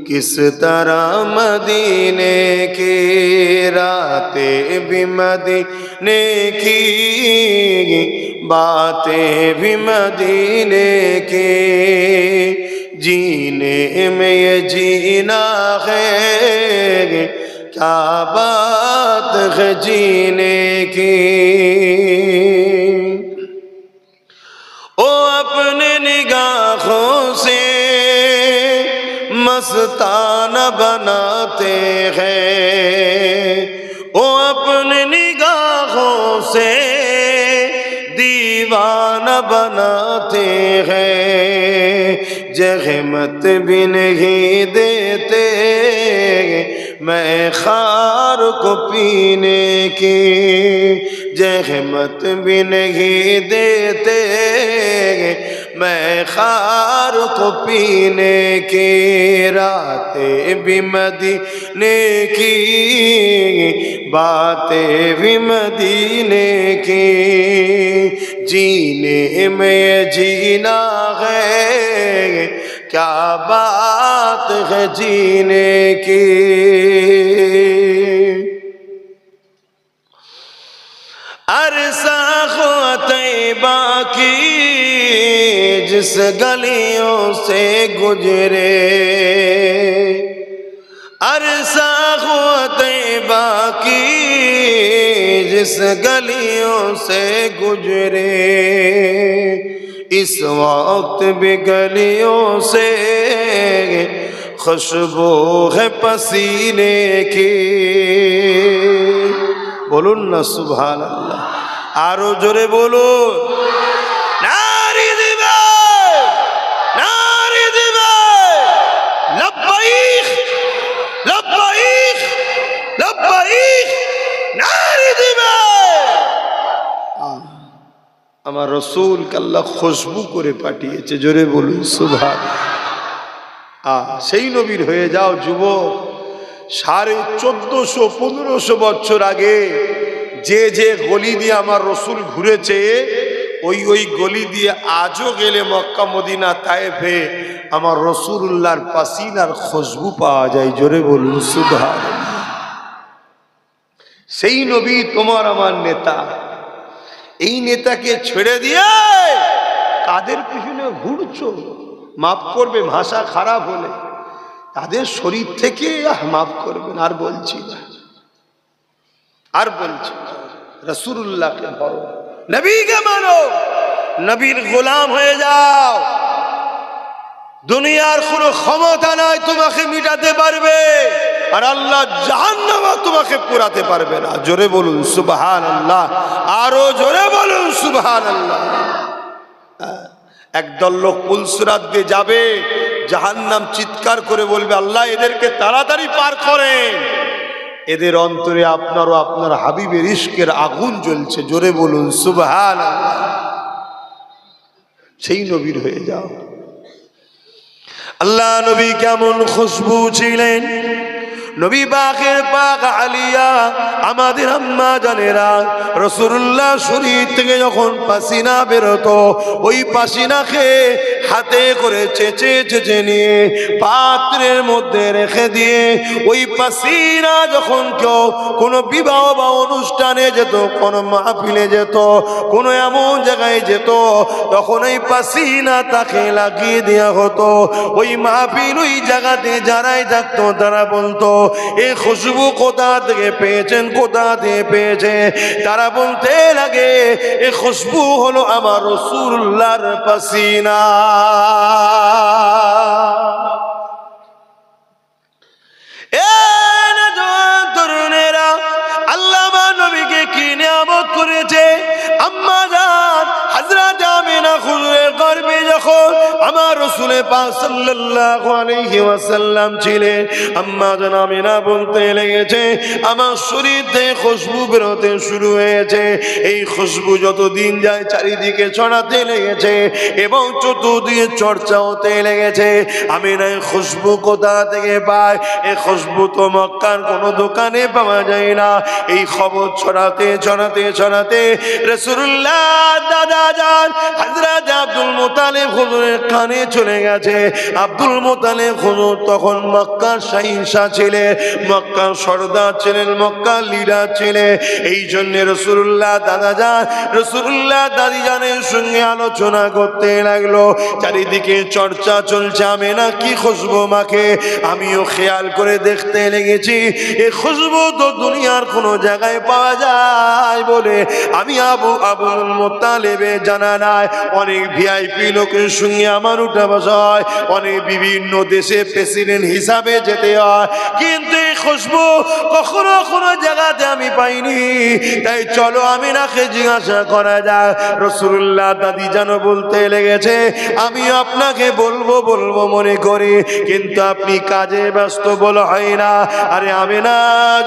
किस तरह मदीने की, रातें भी मदीने की, बातें भी मदीने की, जीने में ये जीना है, क्या बात है जीने की। ओ अपने निगाहों से मस्ताना बनाते हैं, ओ अपने निगाहों से दीवाना बनाते हैं, जहमत भी नहीं देते मैं खार को पीने की, जहमत भी नहीं देते मैं खार को पीने की, रातें भी मदीने की, बातें भी मदीने की, जीने में जीना है, क्या बात है जीने की। अरसा तैबा की जिस गलियों से गुजरे, अरसा तैबा की जिस गलियों से गुजरे, इस वक्त भी गलियों से खुशबू है पसीने की। बोलुन ना सुभान अल्लाह, आरो जोरे बोलो नारी दिबे, नारी दिबे, लब्बाइक लब्बाइक लब्बाइक, नारी दिबे। আমার রসুলকে আল্লাহ খুশবু করে পাঠিয়েছে, জোরে বলুন সুবহান। সেই নবীর হয়ে যাও যুবক। 1450-1500 বছর আগে যে যে গলি দিয়ে আমার রসুল ঘুরেছে, ওই ওই গলি দিয়ে আজও গেলে মক্কা মদিনা তায়েফে আমার রসুলুল্লাহর পাসিনার খুশবু পাওয়া যায়, জোরে বলুন সুবহান। সেই নবী তোমার আমার নেতা। এই নেতাকে ছেড়ে দিয়ে কাদের পিছনে ঘুরছো? মাফ করবে ভাষা খারাপ হলে, তাদের শরীর থেকে মাফ করবেন। আর বলছি না, আর বলছি না, রাসূলুল্লাহকে ধরো, নবীকে মানো, নবীর গোলাম হয়ে যাও। দুনিয়ার কোনো ক্ষমতা নাই তোমাকে মিটাতে পারবে, আর আল্লাহ জাহান্নামে তোমাকে পুরাতে পারবে না। জোরে বলুন সুবহানাল্লাহ, আরো জোরে বলুন সুবহানাল্লাহ। একদল লোক পুলসিরাত দিয়ে যাবে, জাহান্নাম চিৎকার করে বলবে আল্লাহ এদেরকে তাড়াতাড়ি পার করেন। এদের অন্তরে আপনার ও আপনার হাবিবের ইশকের আগুন জ্বলছে, জোরে বলুন সুবহানাল্লাহ। সেই নবীর হয়ে যাও। আল্লাহ নবী কেমন খুশবু ছিলেন, নবী পাকের পাক আলিয়া আমাদের আম্মা জানেরা রাসূলুল্লাহ শরীর থেকে যখন পাসিনা বেরোতো, ওই পাসিনাকে হাতে করে চেঁচে চেঁচে নিয়ে পাত্রের মধ্যে রেখে দিয়ে, ওই পাসিনা যখন কেউ কোনো বিবাহ বা অনুষ্ঠানে যেত, কোনো মাহফিলে যেত, কোনো এমন জায়গায় যেত, তখন ওই পাসিনা তাকে লাগিয়ে দেওয়া হতো। ওই মাহফিল ওই জায়গাতে যারাই থাকতো তারা বলতো এই খুশবু কোথা থেকে পেয়েছেন, কোথা থেকে পেয়েছে? তারা বলতে লাগে এই খুশবু হলো আমার রাসূলুল্লাহর পাসিনা। তরুণেরা, আল্লাহ নবীকে কি নিয়ামত করেছে। আম্মা জান হযরত আমিনা হুজুরের গর্ভে যখন আমার রাসূলে পাক সাল্লাল্লাহু আলাইহি ওয়াসাল্লাম ছিলেন। আম্মা জান আমিনা বলতে লেগেছে, আমার শরীর থেকে খুশবু বেরোতে শুরু হয়েছে। এই খুশবু যত দিন যায় চারিদিকে ছড়াতে লেগেছে এবং চতুর্দিকে চর্চা হতে লেগেছে। আমিনা এই খুশবু কোথা থেকে পায়? এই খুশবু তো মক্কার কোনো দোকানে পাওয়া যায় না। এই খবর ছড়াতে ছড়াতে ছড়াতে রাসূলুল্লাহ দাদা যান হযরত আব্দুল মুত্তালিব হুজুরের কানে চলে গেছে। আব্দুল মুত্তালিব হুজুর তখন মক্কার শাহিনশাহ ছিলেন, মক্কার সর্দার ছিলেন, মক্কার লিডার ছিলেন। এই জন্য রাসূলুল্লাহ দাদা যান রাসূলুল্লাহ দাদি জানের সঙ্গে আলোচনা করতে লাগলো। চারিদিকে চর্চা চলছে, আমিনা কি খুশবু মাখে। আমিও খেয়াল করে দেখতে লেগেছি, এই খুশবু তো দুনিয়ার কোনো জায়গায় পাওয়া যায় বলে আমি আবুল মুত্তালিবে জানা নাই। অনেক ভিআইপি লোকের সঙ্গে আমার উঠা বসা হয়, অনেক বিভিন্ন দেশে প্রেসিডেন্ট হিসাবে যেতে হয়, কিন্তু এই খুশবু কখনো কোনো জায়গাতে আমি পাইনি। তাই চলো আমিনাকে জিজ্ঞাসা করা যায়। রাসূলুল্লাহ দাদি জানো বলতে লেগেছে, আমি আপনাকে বলবো বলবো মনে করি, কিন্তু আপনি কাজে ব্যস্ত বলা হয় না। আরে আমিনা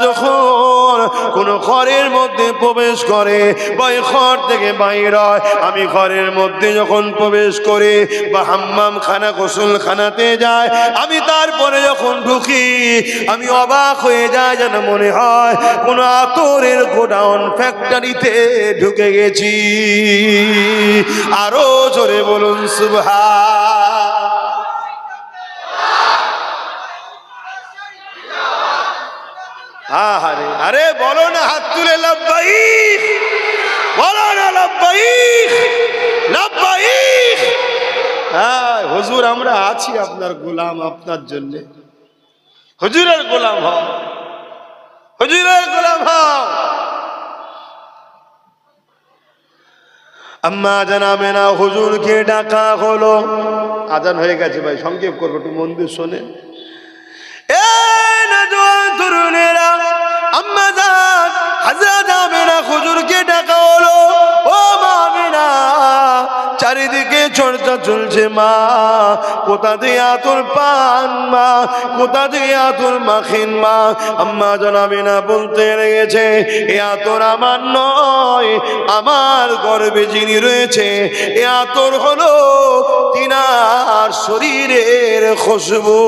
যখন কোনো ঘরের মধ্যে প্রবেশ করে বা ঘর থেকে বাইর হয়, আমি ঘরের মধ্যে যখন প্রবেশ করে বা হাম্মাম খানা গোসল খানাতে যায়, আমি তারপরে যখন ঢুকি আমি অবাক হয়ে যায়, যেন মনে হয় কোনো আতরের গোডাউন ফ্যাক্টরিতে ঢুকে গেছি। আরো জোরে বলুন সুবহান। আরে আরে বলো না, হাত তুলে লাব্বাইক বলো না, লাব্বাইক লাব্বাইক। হ্যাঁ হুজুর, আমরা আছি আপনার গোলাম, আপনার জন্য। হুজুরের গোলাম হও, হুজুরের গোলাম হও। আম্মা জানাবে না, হুজুরকে ডাকা হলো। আজান হয়ে গেছে ভাই, সংক্ষেপ করবো, একটু মন দিয়ে শোনেন। তরুণেরা, আম্মা জান হযরত আমিনা হুজুরকে ডাকা হলো। ও মা আমিনা, চারিদিকে চর্চা চলছে, মা কোথা দিয়ে আতর পান, মা কোথা দিয়ে আতর মাখেন মা। আম্মা জান আমিনা বলতে লেগেছে, এ আতর আমার নয়, আমার গর্ভে যিনি রয়েছে এ আতর হলো তিনার শরীরের খুশবু।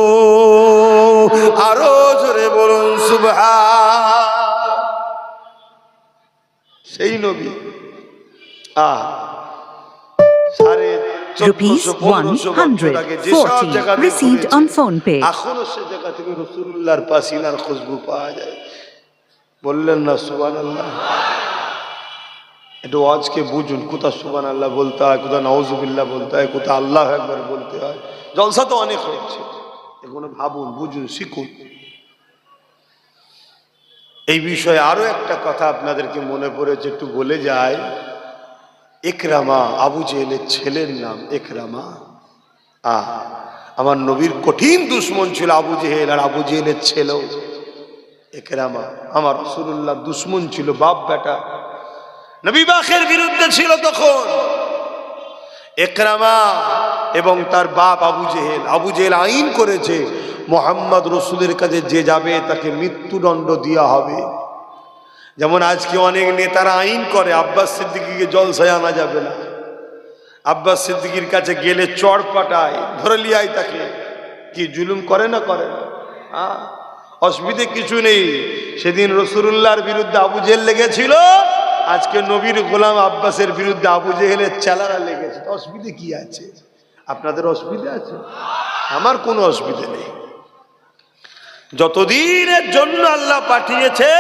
আরো জোরে বলুন সুবহান। সেই নবী Rupees 140 received on phone pay. এখনো সে জায়গা থেকে রাসূলুল্লাহর পাসিনার খুশবু পাওয়া যায়। বললেন না সুবহানাল্লাহ? একটু আজকে বুঝুন, কোথা সুবহানাল্লাহ বলতে হয়, কোথা নাউজুবিল্লাহ বলতে হয়, কোথা আল্লাহু আকবার বলতে হয়। জলসা তো অনেক হচ্ছে, এগুলো ভাবুন, বুঝুন, শিখুন। এই বিষয়ে আরো একটা কথা আপনাদেরকে মনে পড়েছে, একটু বলে যায়। ইকরামা, আবু জেহেলের ছেলের নাম ইকরামা। আমার নবীর কঠিন দুশ্মন ছিল আবু জেহেল, আর আবু জেহেলের ছেলেও ইকরামা আমার রাসূলুল্লাহ দুশ্মন ছিল, বাপ বেটা নবী পাকের বিরুদ্ধে ছিল তখন ইকরামা এবং তার বাপ আবু জেহেল। আবু জেহেল আইন করেছে, মুহাম্মদ রাসূলের কাছে যে যাবে তাকে মৃত্যুদণ্ড দেওয়া হবে। যেমন আজকে অনেক নেতারা আইন করে, আব্বাস সিদ্দিকীকে জলসায় আনা যাবে না, আব্বাস সিদ্দিকীর কাছে গেলে চড় পাটায়, ধরে লিয়াই তাকে। কি জুলুম করে না করে না? অসুবিধে কিছু নেই। সেদিন রাসূলুল্লাহর বিরুদ্ধে আবু জেহেল লেগেছিল, আজকে নবীর গোলাম আব্বাসের বিরুদ্ধে আবু জেহেলের চেলারা লেগেছে। অসুবিধে কি আছে? আপনাদের অসুবিধা আছে? আমার কোনো অসুবিধা নেই। যতদিনের জন্য আল্লাহ পাঠিয়েছে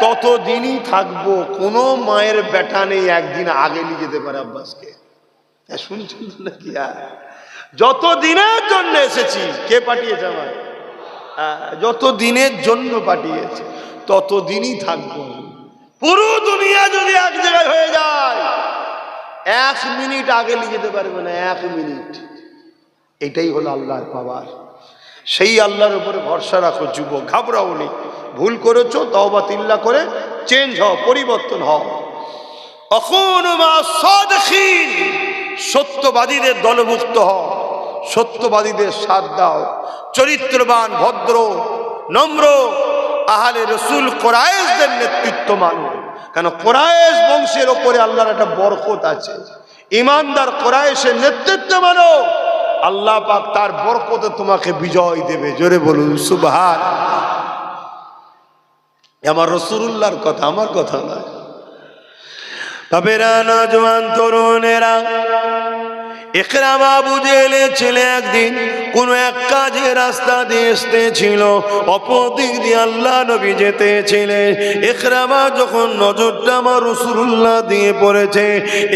ততদিনই থাকবো। কোনো মায়ের বেটা নেই একদিন আগে নিয়ে যেতে পারে আব্বাসকে। শুনছেন তো নাকি? যত দিনের জন্য এসেছি, কে পাঠিয়েছে? আমার যত দিনের জন্য পাঠিয়েছে ততদিনই থাকবো। পুরো দুনিয়া যদি এক জায়গায় হয়ে যায়, 1 মিনিট আগে নিয়ে যেতে পারবে না, 1 মিনিট। এটাই হলো আল্লাহর পাওয়ার। সেই আল্লাহর উপরে ভরসা রাখো যুবক, ঘাবড়াও নি। ভুল করেছো, তওবা তিল্লা করে চেঞ্জ হও, পরিবর্তন হও। অকুনু মা সাদিকিন, সত্যবাদীদের দলভুক্ত হও। সত্যবাদীদের সাথ দাও, চরিত্রবান ভদ্র নম্র আহলে রসুল কোরাইশদের নেতৃত্ব মানো। কেন কোরাইশ বংশের ওপরে আল্লাহর একটা বরকত আছে। ইমানদার কোরাইশের নেতৃত্ব মানো, আল্লাহ পাক তার বরকতে তোমাকে বিজয় দেবে। জোরে বলুন সুবহানাল্লাহ। আমার রাসূলুল্লাহর কথা, আমার কথা নয়। বাবেরা, নওজোয়ান তরুণেরা, ইকরামা আবু জেহেলের ছেলে একদিন কোন এক কাজে রাস্তা দিয়ে এসেছিল, অপর দিক দিয়ে আল্লাহ নবী যেতেছিলেন। ইকরামা যখন নজরটা আমার রাসূলুল্লাহ দিয়ে পড়েছে,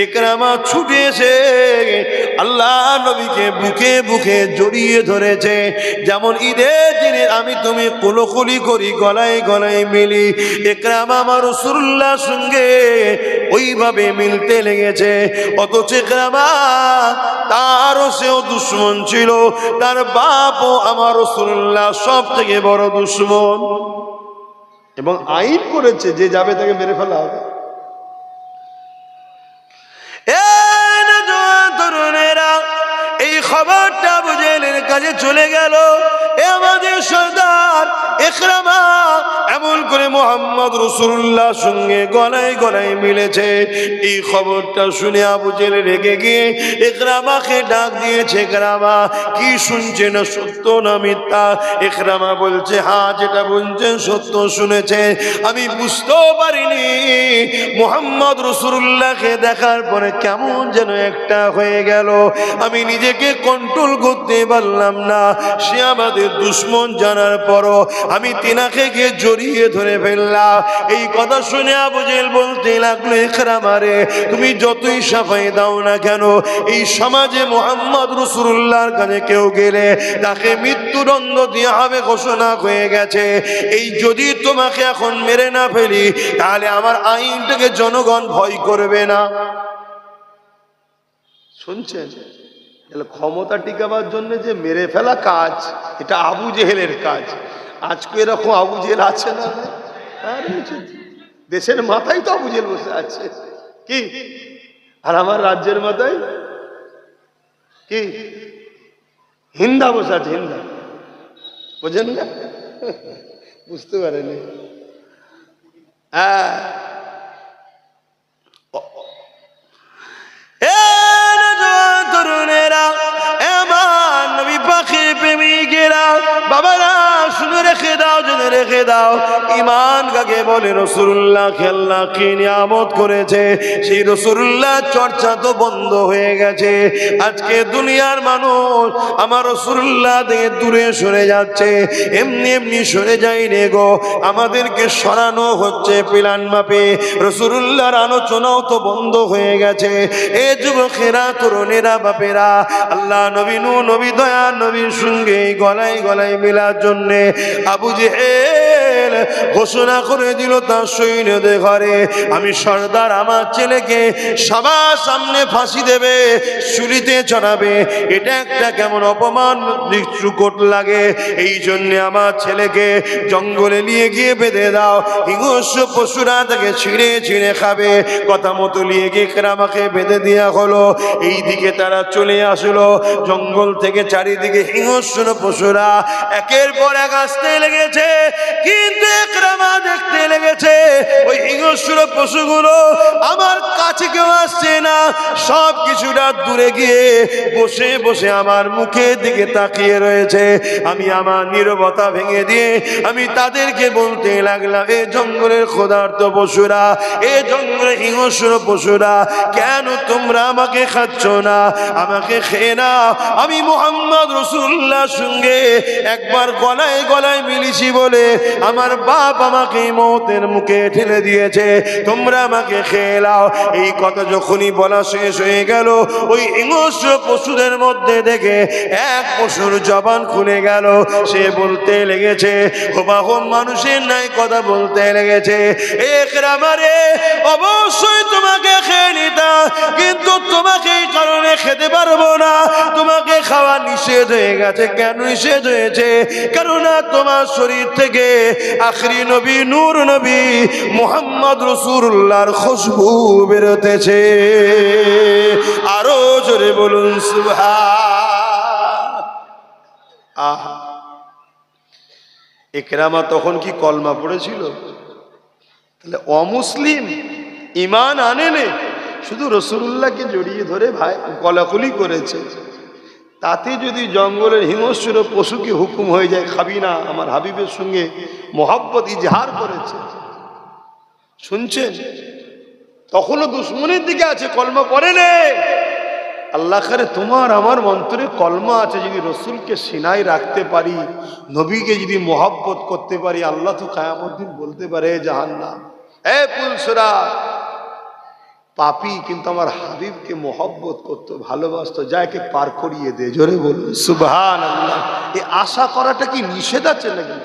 ইকরামা ছুটে এসে আল্লাহ নবীকে বুকে বুকে জড়িয়ে ধরেছে। যেমন ঈদের দিনে আমি তুমি কোলাকুলি করি, গলায় গলায় মিলি, ইকরামা আমার রাসূলুল্লাহর সঙ্গে ওইভাবে মিলতে লেগেছে। অথচ ইকরামা তারও সেও দুশ্মন ছিল, তার বাপও আমার রাসূলুল্লাহ সব থেকে বড় দুশ্মন, এবং আইন করেছে যে যাবে তাকে মেরে ফেলা হবে। তরুণেরা, এই খবরটা আবু জেহেলের কাছে চলে গেল। আমাদের সর্দার ইকরামা এমন করে মুহাম্মদ রাসূলুল্লাহ সঙ্গে গলায় গলায় মিলেছে। এই খবরটা শুনে আবু জেহেল রেগে গিয়ে ইকরামাকে ডাক দিয়েছে, ইকরামা কি শুনছেন, সত্য না মিথ্যা? ইকরামা বলছে, হ্যাঁ যেটা বলছেন সত্য শুনেছে। আমি বুঝতেও পারিনি, মুহাম্মদ রাসূলুল্লাহকে দেখার পরে কেমন যেন একটা হয়ে গেল, আমি নিজেকে কন্ট্রোল করতে পারলাম না। সে আমাদের দুশ্মন জানার পরও আমি তিনাকে গিয়ে জড়িয়ে ধরে ফেললাম। এই কথা শুনে আবু জেহেল বলতে লাগলো, ইকরামা রে, তুমি যতই সাফাই দাও না কেন, এই সমাজে মুহাম্মদ রাসূলুল্লাহর কাছে কেউ গেলে তাকে মৃত্যুদণ্ড দেওয়া হবে ঘোষণা হয়ে গেছে। এই যদি তোমাকে এখন মেরে না ফেলি, তাহলে আমার আইনটাকে জনগণ ভয় করবে না। শুনছেন? ক্ষমতা টিকাবার জন্য যে মেরে ফেলা কাজ, এটা আবু জেহেলের কাজ। আজকে এরকম আবু জেহেল আছে না? দেশের মাথায় তো আবু জেহেল বসে আছে, কি? আর আমার রাজ্যের মাথায় কি হিন্দা বসে আছে, হিন্দা। বোঝেন না? বুঝতে পারেনি? হ্যাঁ, তরুণেরা, এমন নবী পাখির প্রেমিকেরা, বাবারা শুনে রেখে দাও, জেনে রেখে দাও, ইমান কাকে বলে? রাসূলুল্লাহকে আল্লাহ কি নিয়ামত করেছে, সেই রাসূলুল্লাহ চর্চা তো বন্ধ হয়ে গেছে। আজকে দুনিয়ার মানুষ আমার রাসূলুল্লাহ থেকে দূরে সরে যাচ্ছে। এমনি এমনি সরে যায়নি গো, আমাদেরকে সরানো হচ্ছে প্ল্যান মাপে। রাসূলুল্লাহর আলোচনাও তো বন্ধ হয়ে গেছে। এ যুবকেরা, তরুণেরা, বাপেরা, আল্লাহ নবী নূহ নবী দয়া নবীর সঙ্গে গলায় গলায় মিলার জন্য আবু জেহেল ঘোষণা করে দিল তার সৈন্যদের ঘরে, আমি সর্দার আমার ছেলেকে সবার সামনে ফাঁসি দেবে, ছুরিতে চড়াবে। এটা একটা কেমন অপমান, নিষ্ঠুর লাগে। এই জন্য আমার ছেলেকে জঙ্গলে নিয়ে গিয়ে বেঁধে দাও, হিংস্র পশুরা তাকে ছিঁড়ে ছিঁড়ে খাবে। কথা মতো নিয়ে গিয়ে ইকরামাকে বেঁধে দেওয়া হলো। এই দিকে তারা চলে আসলো, জঙ্গল থেকে চারিদিকে হিংস্র পশুরা একের পর এক আসতে লেগেছে। কিন্তু ইকরামা দেখতে লেগেছে ওই হিংস্র পশুগুলো আমার কাছে কেউ আসছে না, সব কিছুটা দূরে গিয়ে বসে বসে আমার মুখের দিকে তাকিয়ে রয়েছে। আমি আমার নীরবতা ভেঙে দিয়ে আমি তাদেরকে বলতে লাগলাম, এ জঙ্গলের ক্ষুধার্ত পশুরা, এ জঙ্গলের হিংস্র পশুরা, কেন তোমরা আমাকে খাচ্ছ না? আমাকে খেয়ে নাও। আমি মুহাম্মদ রাসূলুল্লাহর সঙ্গে একবার গলায় গলায় মিলেছি বলে আমার বাপ আমাকে মওতের মুখে ঠেলে দিয়েছে, তোমরা আমাকে খেয়ে নাও। এই কথা যখনই বলা শেষ হয়ে গেল, ওই হিংস্র পশুদের মধ্যে দেখে এক পশুর জবান খুলে গেল। সে বলতে লেগেছে, হুবহু মানুষের নাই কথা বলতে লেগেছে, ইকরামা রে, অবশ্যই তোমাকে খেয়ে নিতাম, কিন্তু তোমাকে এই কারণে খেতে পারবো না, তোমাকে খাওয়া নিষেধ হয়ে গেছে। কেন নিষেধ হয়েছে? কেননা তোমার শরীর থেকে আখরি নবী নূর নবী মুহাম্মদ রাসূলুল্লাহর খুশবু বেরোতেছে। আরো জোরে বলুন সুবহান। আহা, ইকরামা তখন কি কলমা পড়েছিল? তাহলে অমুসলিম ইমান আনেনে, শুধু রসুলুল্লাহকে জড়িয়ে ধরে ভাই কলাকলি করেছে। তাতে যদি জঙ্গলের হিংস্র পশুকে হুকুম হয়ে যায় খাবি না, আমার হাবিবের সঙ্গে মোহাব্বত ইজহার করেছে, শুনছেন? তখনও দুশ্মনের দিকে আছে, কলমা পড়ে নে। আল্লাহ করে তোমার আমার অন্তরে কলমা আছে, যদি রসুলকে সিনায় রাখতে পারি, নবীকে যদি মোহাব্বত করতে পারি, আল্লাহ তো কিয়ামত দিন বলতে পারে জাহান্নাম এ পুলসরা পাপী কিন্তু আমার হাবিবকে মোহাব্বত করতো, ভালোবাসতো, যাকে পার করিয়ে দে। জোরে বলুন সুবহানাল্লাহ। এই আশা করাটা কি নিষেধ আছে নাকি?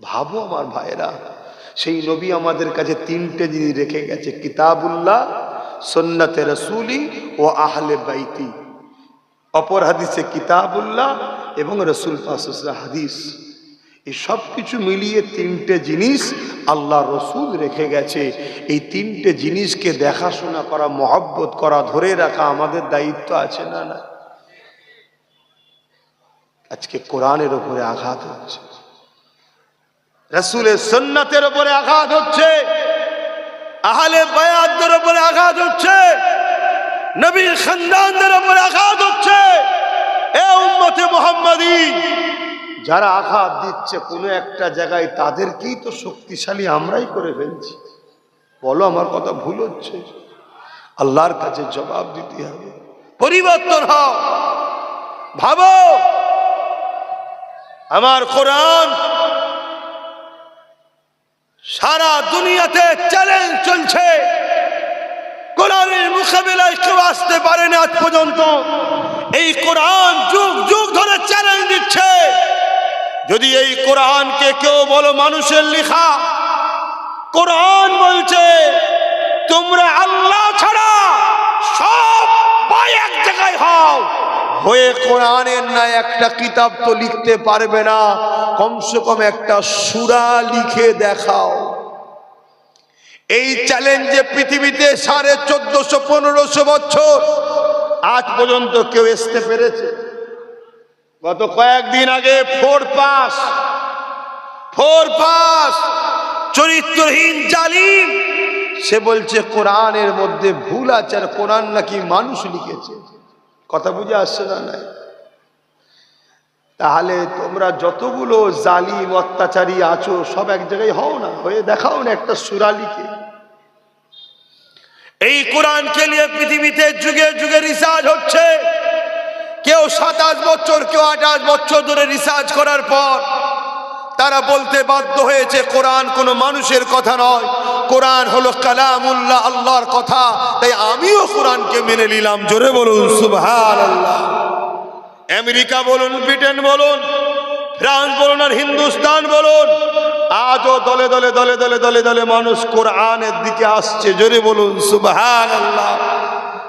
ভাবো আমার ভাইরা, সেই নবী আমাদের কাছে তিনটে জিনিস রেখে গেছে, কিতাবুল্লাহ, সুন্নতে রাসূলি ও আহলে বাইতি। অপর হাদিসে কিতাবুল্লাহ এবং রাসূল পাক সাল্লাল্লাহু আলাইহি ওয়াসাল্লাম হাদিস। এই সব কিছু মিলিয়ে তিনটে জিনিস আল্লাহ রসুল রেখে গেছে। এই তিনটে জিনিসকে দেখাশোনা করা, মহব্বত করা, ধরে রাখা আমাদের দায়িত্ব আছে না? না, আজকে কোরআনের উপরে আঘাত হচ্ছে, রাসূলের সুন্নাতের উপরে আঘাত হচ্ছে, আহলে বায়াতদের উপরে আঘাত হচ্ছে, নবীর খানদানদের উপরে আঘাত হচ্ছে। এ উম্মতে মুহাম্মাদী, যারা আঘাত দিচ্ছে কোনো একটা জায়গায়, তাদেরকেই তো শক্তিশালী আমরাই করে ফেলছি। বলো আমার কথা ভুল হচ্ছে? আল্লাহর কাছে জবাব দিতে হবে, পরিবর্তন হও। ভাবো, আমার কোরআন সারা দুনিয়াতে চ্যালেঞ্জ চলছে, কোরআনের মোকাবিলায় কেউ আসতে পারে না আজ পর্যন্ত। এই কোরআন যুগ যুগ ধরে চ্যালেঞ্জ দিচ্ছে। যদি এই কোরআনকে কেউ বলো মানুষের লেখা, কোরআন বলছে তোমরা আল্লাহ ছাড়া সবাই এক জায়গায় হও, হয়ে কোরআনের না একটা কিতাব তো লিখতে পারবে না, কমসে কম একটা সূরা লিখে দেখাও। এই চ্যালেঞ্জে পৃথিবীতে 1450-1500 বছর আজ পর্যন্ত কেউ আসতে পেরেছে? গত কয়েকদিন আগে ফোর পাস চরিত্রহীন জালিম, সে বলছে কোরআনের মধ্যে ভুল আছে, আর কোরআন নাকি মানুষ লিখেছে। কথা বুঝে আসছে না? নাই? তাহলে তোমরা যতগুলো জালিম অত্যাচারী আছো সব এক জায়গায় হও না, হয়ে দেখাও না একটা সূরা লিখে। এই কোরআনকে নিয়ে পৃথিবীতে যুগে যুগে রিসার্চ হচ্ছে। কেউ 27 বছর, কেউ 28 বছর ধরে রিসার্চ করার পর তারা বলতে বাধ্য হয়েছে কোরআন কোনো মানুষের কথা নয়, কোরআন হলো কালামুল্লাহ, আল্লাহর কথা। তাই আমিও কোরআনকে মেনে নিলাম। জোরে বলুন সুবহানাল্লাহ। আমেরিকা বলুন, ব্রিটেন বলুন, ফ্রান্স বলুন, আর হিন্দুস্তান বলুন, আজও দলে দলে দলে দলে দলে দলে মানুষ কোরআনের দিকে আসছে। জোরে বলুন সুবহানাল্লাহ।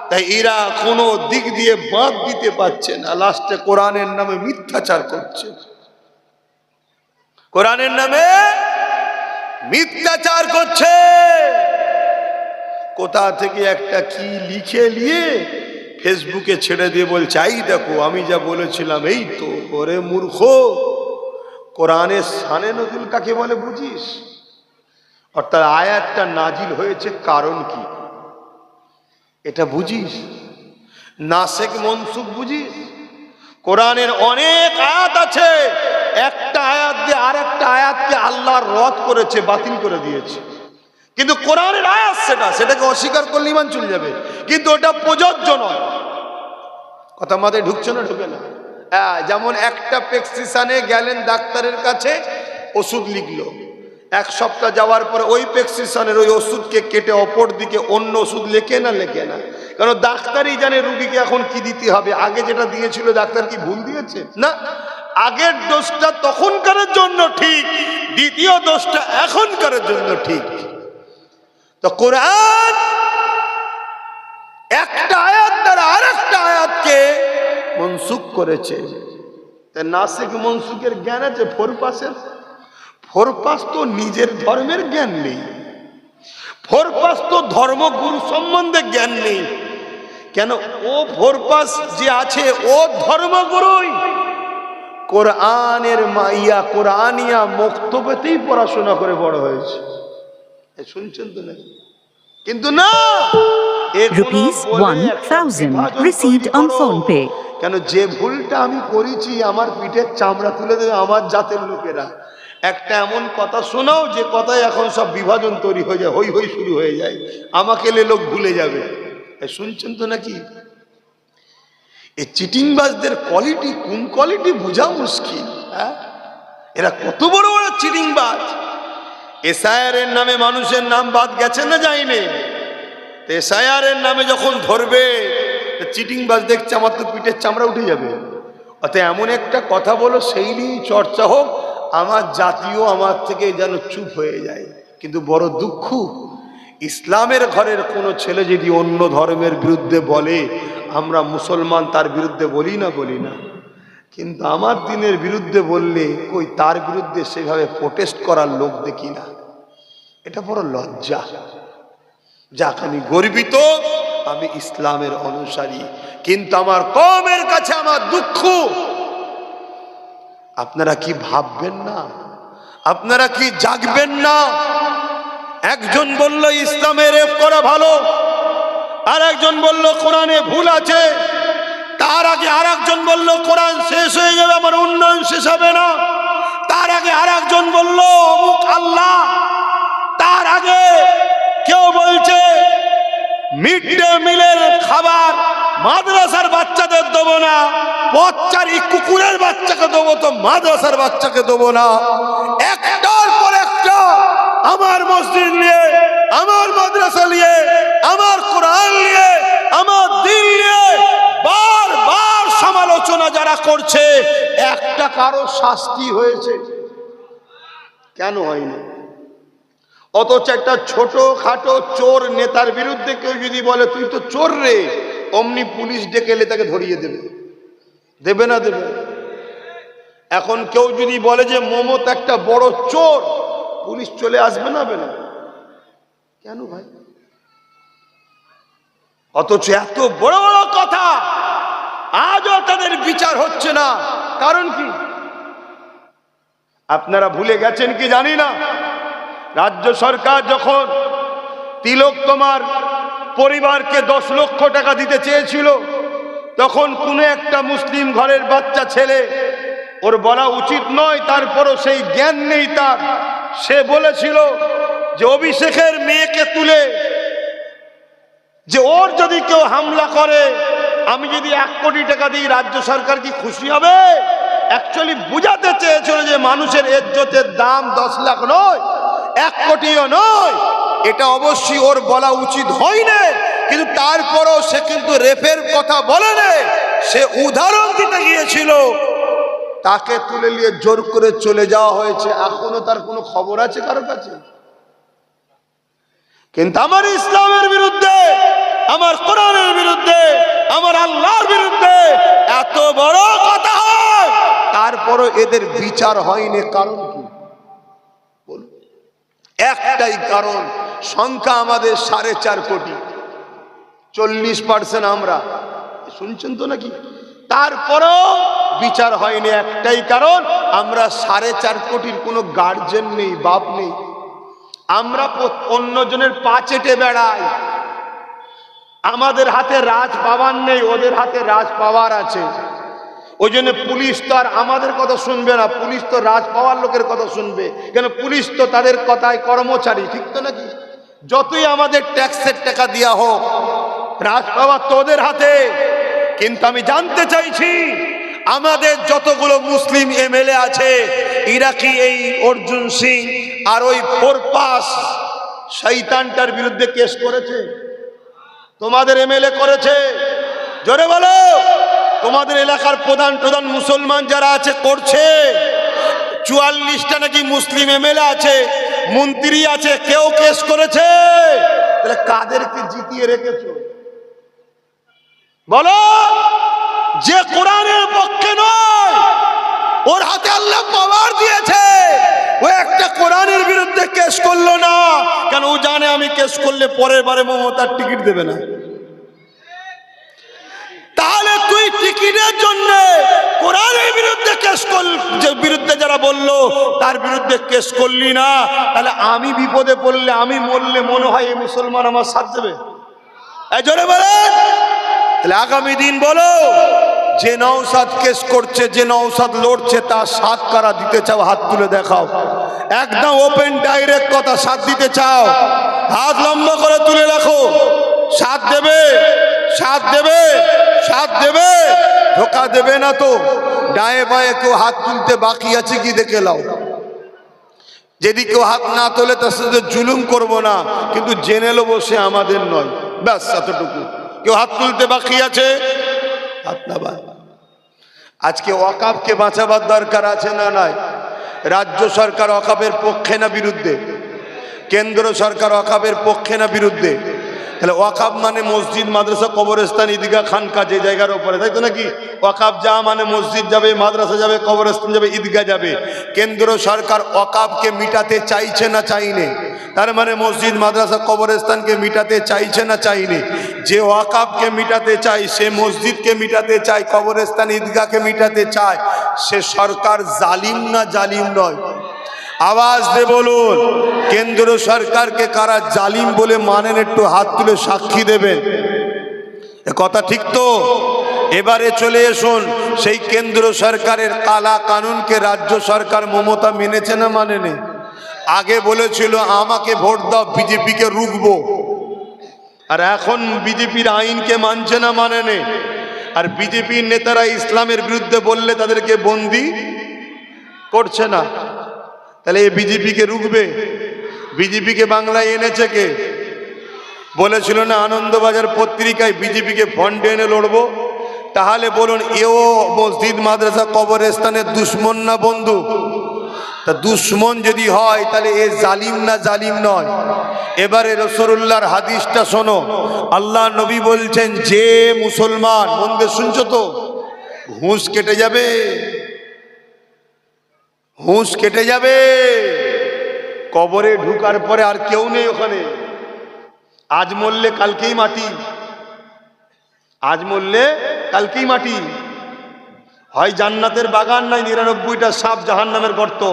তাই এরা কোনো দিক দিয়ে বাদ দিতে পারছে না, লাস্টে কোরআনের নামে মিথ্যাচার করছে, কোরআনের নামে মিথ্যাচার করছে। কোথা থেকে একটা কি লিখে নিয়ে ফেসবুকে ছেড়ে দিয়ে বলছে এই দেখো আমি যা বলেছিলাম এই তো। ওরে মূর্খ, কোরআনের শানে নজুল কাকে বলে বুঝিস? অর্থাৎ আয়াতটা নাজিল হয়েছে কারণ কি এটা বুঝিস? নাসেক মনসুখ বুঝিস? কোরআনের অনেক আয়াত আছে, একটা আয়াত দিয়ে আরেকটা আয়াতকে আল্লাহ রদ করেছে, বাতিল করে দিয়েছে। কিন্তু কোরআনের আয়াত সেটাকে অস্বীকার করলে ঈমান চলে যাবে, কিন্তু ওটা প্রযোজ্য নয়। কথা মাথায় ঢুকছে না? ঢুকে না? যেমন একটা প্রেসক্রিপশনে গেলেন ডাক্তারের কাছে, ওষুধ লিখলো, এক সপ্তাহ যাওয়ার পরে ওই প্রেসক্রিপশনের ওই ওষুধকে কেটে অপর দিকে অন্য ওষুধ লেখে না? লেখে না। কারণ ডাক্তারই জানে রুগীকে এখন কি দিতে হবে। আগে যেটা দিয়েছিল ডাক্তার কি ভুল দিয়েছে? না, আগের ডোজটা তখনকারের জন্য ঠিক, দ্বিতীয় ডোজটা এখনকারের জন্য ঠিক। তো কোরআন একটা আয়াত দ্বারা আরেকটা আয়াতকে মনসুখ করেছে। নাসিক মনসুখের জ্ঞান আছে ফোরপাসের? ফোরপাস তো নিজের ধর্মের জ্ঞান নেই, ফোরপাস তো ধর্মগুরু সম্বন্ধে জ্ঞান নেই। কেন? ও ফোরপাস যে আছে ও ধর্মগুরুই, কোরআনের মাইয়া কোরআনিয়া মক্তবেতেই পড়াশোনা করে বড় হয়েছে। শুনছেন তো নাকি? কিন্তু না, Rupees 1000 received on PhonePe. কেন যে ভুলটা আমি করেছি আমার পিঠের চামড়া তুলে দেবে আমার জাতের লোকেরা। একটা এমন কথা শোনাও যে কথায় এখন সব বিভাজন তৈরি হয়ে যায়, হই হই শুরু হয়ে যায়, আমাকে লোক ভুলে যাবে। শুনছেন তো নাকি? এই চিটিংবাজদের কোয়ালিটি কোন কোয়ালিটি বোঝা মুশকিল। হ্যাঁ, এরা কত বড় বড় চিটিংবাজ। এসআইআর এর নামে মানুষের নাম বাদ গেছে না যায়নি? এসআইআর এর নামে যখন ধরবে চিটিংবাজ দেখছে আমার তো পিঠের চামড়া উঠে যাবে। অত এমন একটা কথা বলো সেই নিয়ে চর্চা হোক, আমার জাতীয় আমার থেকে যেন চুপ হয়ে যায়। কিন্তু বড় দুঃখ, ইসলামের ঘরের কোনো ছেলে যদি অন্য ধর্মের বিরুদ্ধে বলে, আমরা মুসলমান তার বিরুদ্ধে বলি না, কিন্তু আমার দিনের বিরুদ্ধে বললে কই তার বিরুদ্ধে সেভাবে প্রোটেস্ট করার লোক দেখি না। এটা বড় লজ্জা। যাক, আমি গর্বিত, আমি ইসলামের অনুসারী, কিন্তু আমার কওমের কাছে আমার দুঃখ। আপনারা কি ভাববেন না? আপনারা কি জাগবেন না? একজন বলল ইসলামে রেপ করা ভালো, আর একজন বলল কোরআনে ভুল আছে, তার আগে আর একজন বলল কোরআন শেষ হয়ে যাবে, আমার উন্নয়ন শেষ হবে না, তার আগে আর একজন বলল অমুক আল্লাহ, তার আগে কেউ বলছে মিড ডে মিলের খাবার মাদ্রাসার বাচ্চাদের দেবো না, পথচারী কুকুরের বাচ্চাকে দেবো তো মাদ্রাসার বাচ্চাকে দেবো না। একটার পর একটা আমার মসজিদ নিয়ে, আমার মাদ্রাসা নিয়ে, আমার কোরআন নিয়ে, আমার দিন নিয়ে বারবার সমালোচনা যারা করছে, একটা কারো শাস্তি হয়েছে? কেন হয়নি? অথচ একটা ছোট খাটো চোর নেতার বিরুদ্ধে কেউ যদি বলে তুই তো চোর রে, অমনি পুলিশ ডেকে এলে তাকে ধরিয়ে দেবে না দেবে? এখন কেউ যদি বলে যে মমতা একটা বড় চোর, পুলিশ চলে আসবে না? কেন ভাই? অথচ এত বড় বড় কথা আজও তাদের বিচার হচ্ছে না। কারণ কি? আপনারা ভুলে গেছেন কি জানি না, রাজ্য সরকার যখন তিলক তোমার পরিবারকে 10 লক্ষ টাকা দিতে চেয়েছিল, তখন কোন একটা মুসলিম ঘরের বাচ্চা ছেলে, ওর বলা উচিত নয়, তারপরও সেই জ্ঞান নেই তার, সে বলেছিল যে অভিষেকের মেয়েকে তুলে যে ওর যদি কেউ হামলা করে, আমি যদি 1 কোটি টাকা দিই রাজ্য সরকার কি খুশি হবে? অ্যাকচুয়ালি বুঝাতে চেয়েছিল যে মানুষের ইজ্জতের দাম 10 লাখ নয়, 1 কোটিও নয়। এটা অবশ্যই ওর বলা উচিত হয়নি, কিন্তু তারপরও সে কিন্তু রেপের কথা বলেনি, সে উদাহরণ দিতে গিয়েছিল। তাকে তুলে নিয়ে জোর করে চলে যাওয়া হয়েছে। এখনো তার কোনো খবর আছে কারো কাছে? কিন্তু আমার ইসলামের বিরুদ্ধে, আমার কোরআনের বিরুদ্ধে, আমার আল্লাহর বিরুদ্ধে এত বড় কথা হয়, তারপরও এদের বিচার হয়নি। কারণ কি? বলুন। একটাই কারণ, সংখ্যা আমাদের 4.5 কোটি, 40% আমরা। শুনছেন তো নাকি? তারপরও বিচার হয়নি। একটাই কারণ, আমরা 4.5 কোটির কোনো গার্জেন নেই, বাপ নেই। আমরা অন্যজনের পা চেটে বেড়াই। আমাদের হাতে রাজ পাওয়ার নেই, ওদের হাতে রাজ পাওয়ার আছে। ওই জন্য পুলিশ তো আর আমাদের কথা শুনবে না, পুলিশ তো রাজ পাওয়ার লোকের কথা শুনবে। কেন? পুলিশ তো তাদের কথায় কর্মচারী, ঠিক তো নাকি? যতই আমাদের ট্যাক্সের টাকা দেওয়া হোক, রাজ পাওয়ার তো ওদের হাতে। কিন্তু আমি জানতে চাইছি, আমাদের যতগুলো মুসলিম এমএলএ আছে, এরা কি এই অর্জুন সিং আর ওই 4 পাস শয়তানটার বিরুদ্ধে কেস করেছে? তোমাদের এমএলএ করেছে? জোরে বলো। তোমাদের এলাকার প্রধান মুসলমান যারা আছে করছে। 44টা নাকি মুসলিম এমএলএ আছে, মন্ত্রী আছে, কেউ কেস করেছে? তাহলে কাদেরকে জিতিয়ে রেখেছো বলো? যে কোরআনের পক্ষে নয়, ওর হাতে আল্লাহ পাওয়ার দিয়েছে, ও একটা কোরআনের বিরুদ্ধে কেস করলো না। কেন? ও জানে আমি কেস করলে পরের বারে মমতার টিকিট দেবে না। তাহলে তুই টিকিটের জন্য কোরআনের বিরুদ্ধে বিরুদ্ধে যারা বললো তার বিরুদ্ধে কেস করলি না, তাহলে আমি বিপদে পড়লে, আমি মরলে মনে হয় এই মুসলমান আমার সাথ দেবে? জোরে বলেন। তাহলে আগামী দিন বলো, যে নওশাদ কেস করছে, যে নওশাদ লড়ছে, তার সাথ কারা দিতে চাও? হাত তুলে দেখাও। একদম ওপেন ডাইরেক্ট কথা, সাথ দিতে চাও? হাত লম্বা করে তুলে রাখো। সাথ দেবে? সাথ দেবে? সাথ দেবে? ধোকা দেবে না তো? ডায়ে বায়ে কেউ হাত তুলতে বাকি আছে কি দেখে লাও। যদি কেউ হাত না তোলে তার সাথে জুলুম করব না, কিন্তু জেনে নেবো সে আমাদের নয়, ব্যাস এতটুকু। কেউ হাত তুলতে বাকি আছে? হাত না বাদ। আজকে ওয়াকাফকে বাঁচাবার দরকার আছে না নাই? রাজ্য সরকার ওয়াকাফের পক্ষে না বিরুদ্ধে? কেন্দ্র সরকার ওয়াকাফের পক্ষে না বিরুদ্ধে? তাহলে ওয়াকাফ মানে মসজিদ, মাদ্রাসা, কবরস্থান, ঈদগাহ, খানকা, যে জায়গার উপরে, তাই তো নাকি? ওয়াকাফ যা মানে মসজিদ যাবে, মাদ্রাসা যাবে, কবরস্থান যাবে, ঈদগাহ যাবে। কেন্দ্র সরকার ওয়াকাফকে মিটাতে চাইছে না চাইনে? তার মানে মসজিদ, মাদ্রাসা, কবরস্থানকে মিটাতে চাইছে না চাইনে? যে ওয়াকাফকে মিটাতে চায়, সে মসজিদকে মিটাতে চায়, কবরস্থান, ঈদগাহকে মিটাতে চায়, সে সরকার জালিম না জালিম নয়? আওয়াজ দিয়ে বলুন, কেন্দ্র সরকারকে কারা জালিম বলে মানেন? একটু হাত তুলে সাক্ষী দেবেন। এ কথা ঠিক তো? এবারে চলে আসুন, সেই কেন্দ্র সরকারের কালা কানুনকে রাজ্য সরকার মমতা মেনেছে না মানেনি? আগে বলেছিল আমাকে ভোট দাও, বিজেপিকে রুখবো, আর এখন বিজেপির আইনকে মানছে না মানেনি? আর বিজেপির নেতারা ইসলামের বিরুদ্ধে বললে তাদেরকে বন্দি করছে না। তাহলে এই বিজেপিকে রুখবে? বিজেপিকে বাংলায় এনেছে কে? বলেছিল না আনন্দবাজার পত্রিকায় বিজেপিকে ফন্ডে এনে লড়বো? তাহলে বলুন, এও মসজিদ, মাদ্রাসা, কবরস্থানের দুশ্মন না বন্ধু? তা দুশ্মন যদি হয় তাহলে এ জালিম না জালিম নয়? এবারে রাসূলুল্লাহর হাদিসটা শোনো। আল্লাহ নবী বলছেন, যে মুসলমান, মন দিয়ে শুনছো তো, হুঁশ কেটে যাবে, হুঁশ কেটে যাবে। কবরে ঢুকার পরে আর কেউ নেই ওখানে। আজ মরলে কালকেই মাটি, আজ মরলে কালকেই মাটি। হয় জান্নাতের বাগান, নাই 99টা সাপ, জাহান্নামের গর্ত।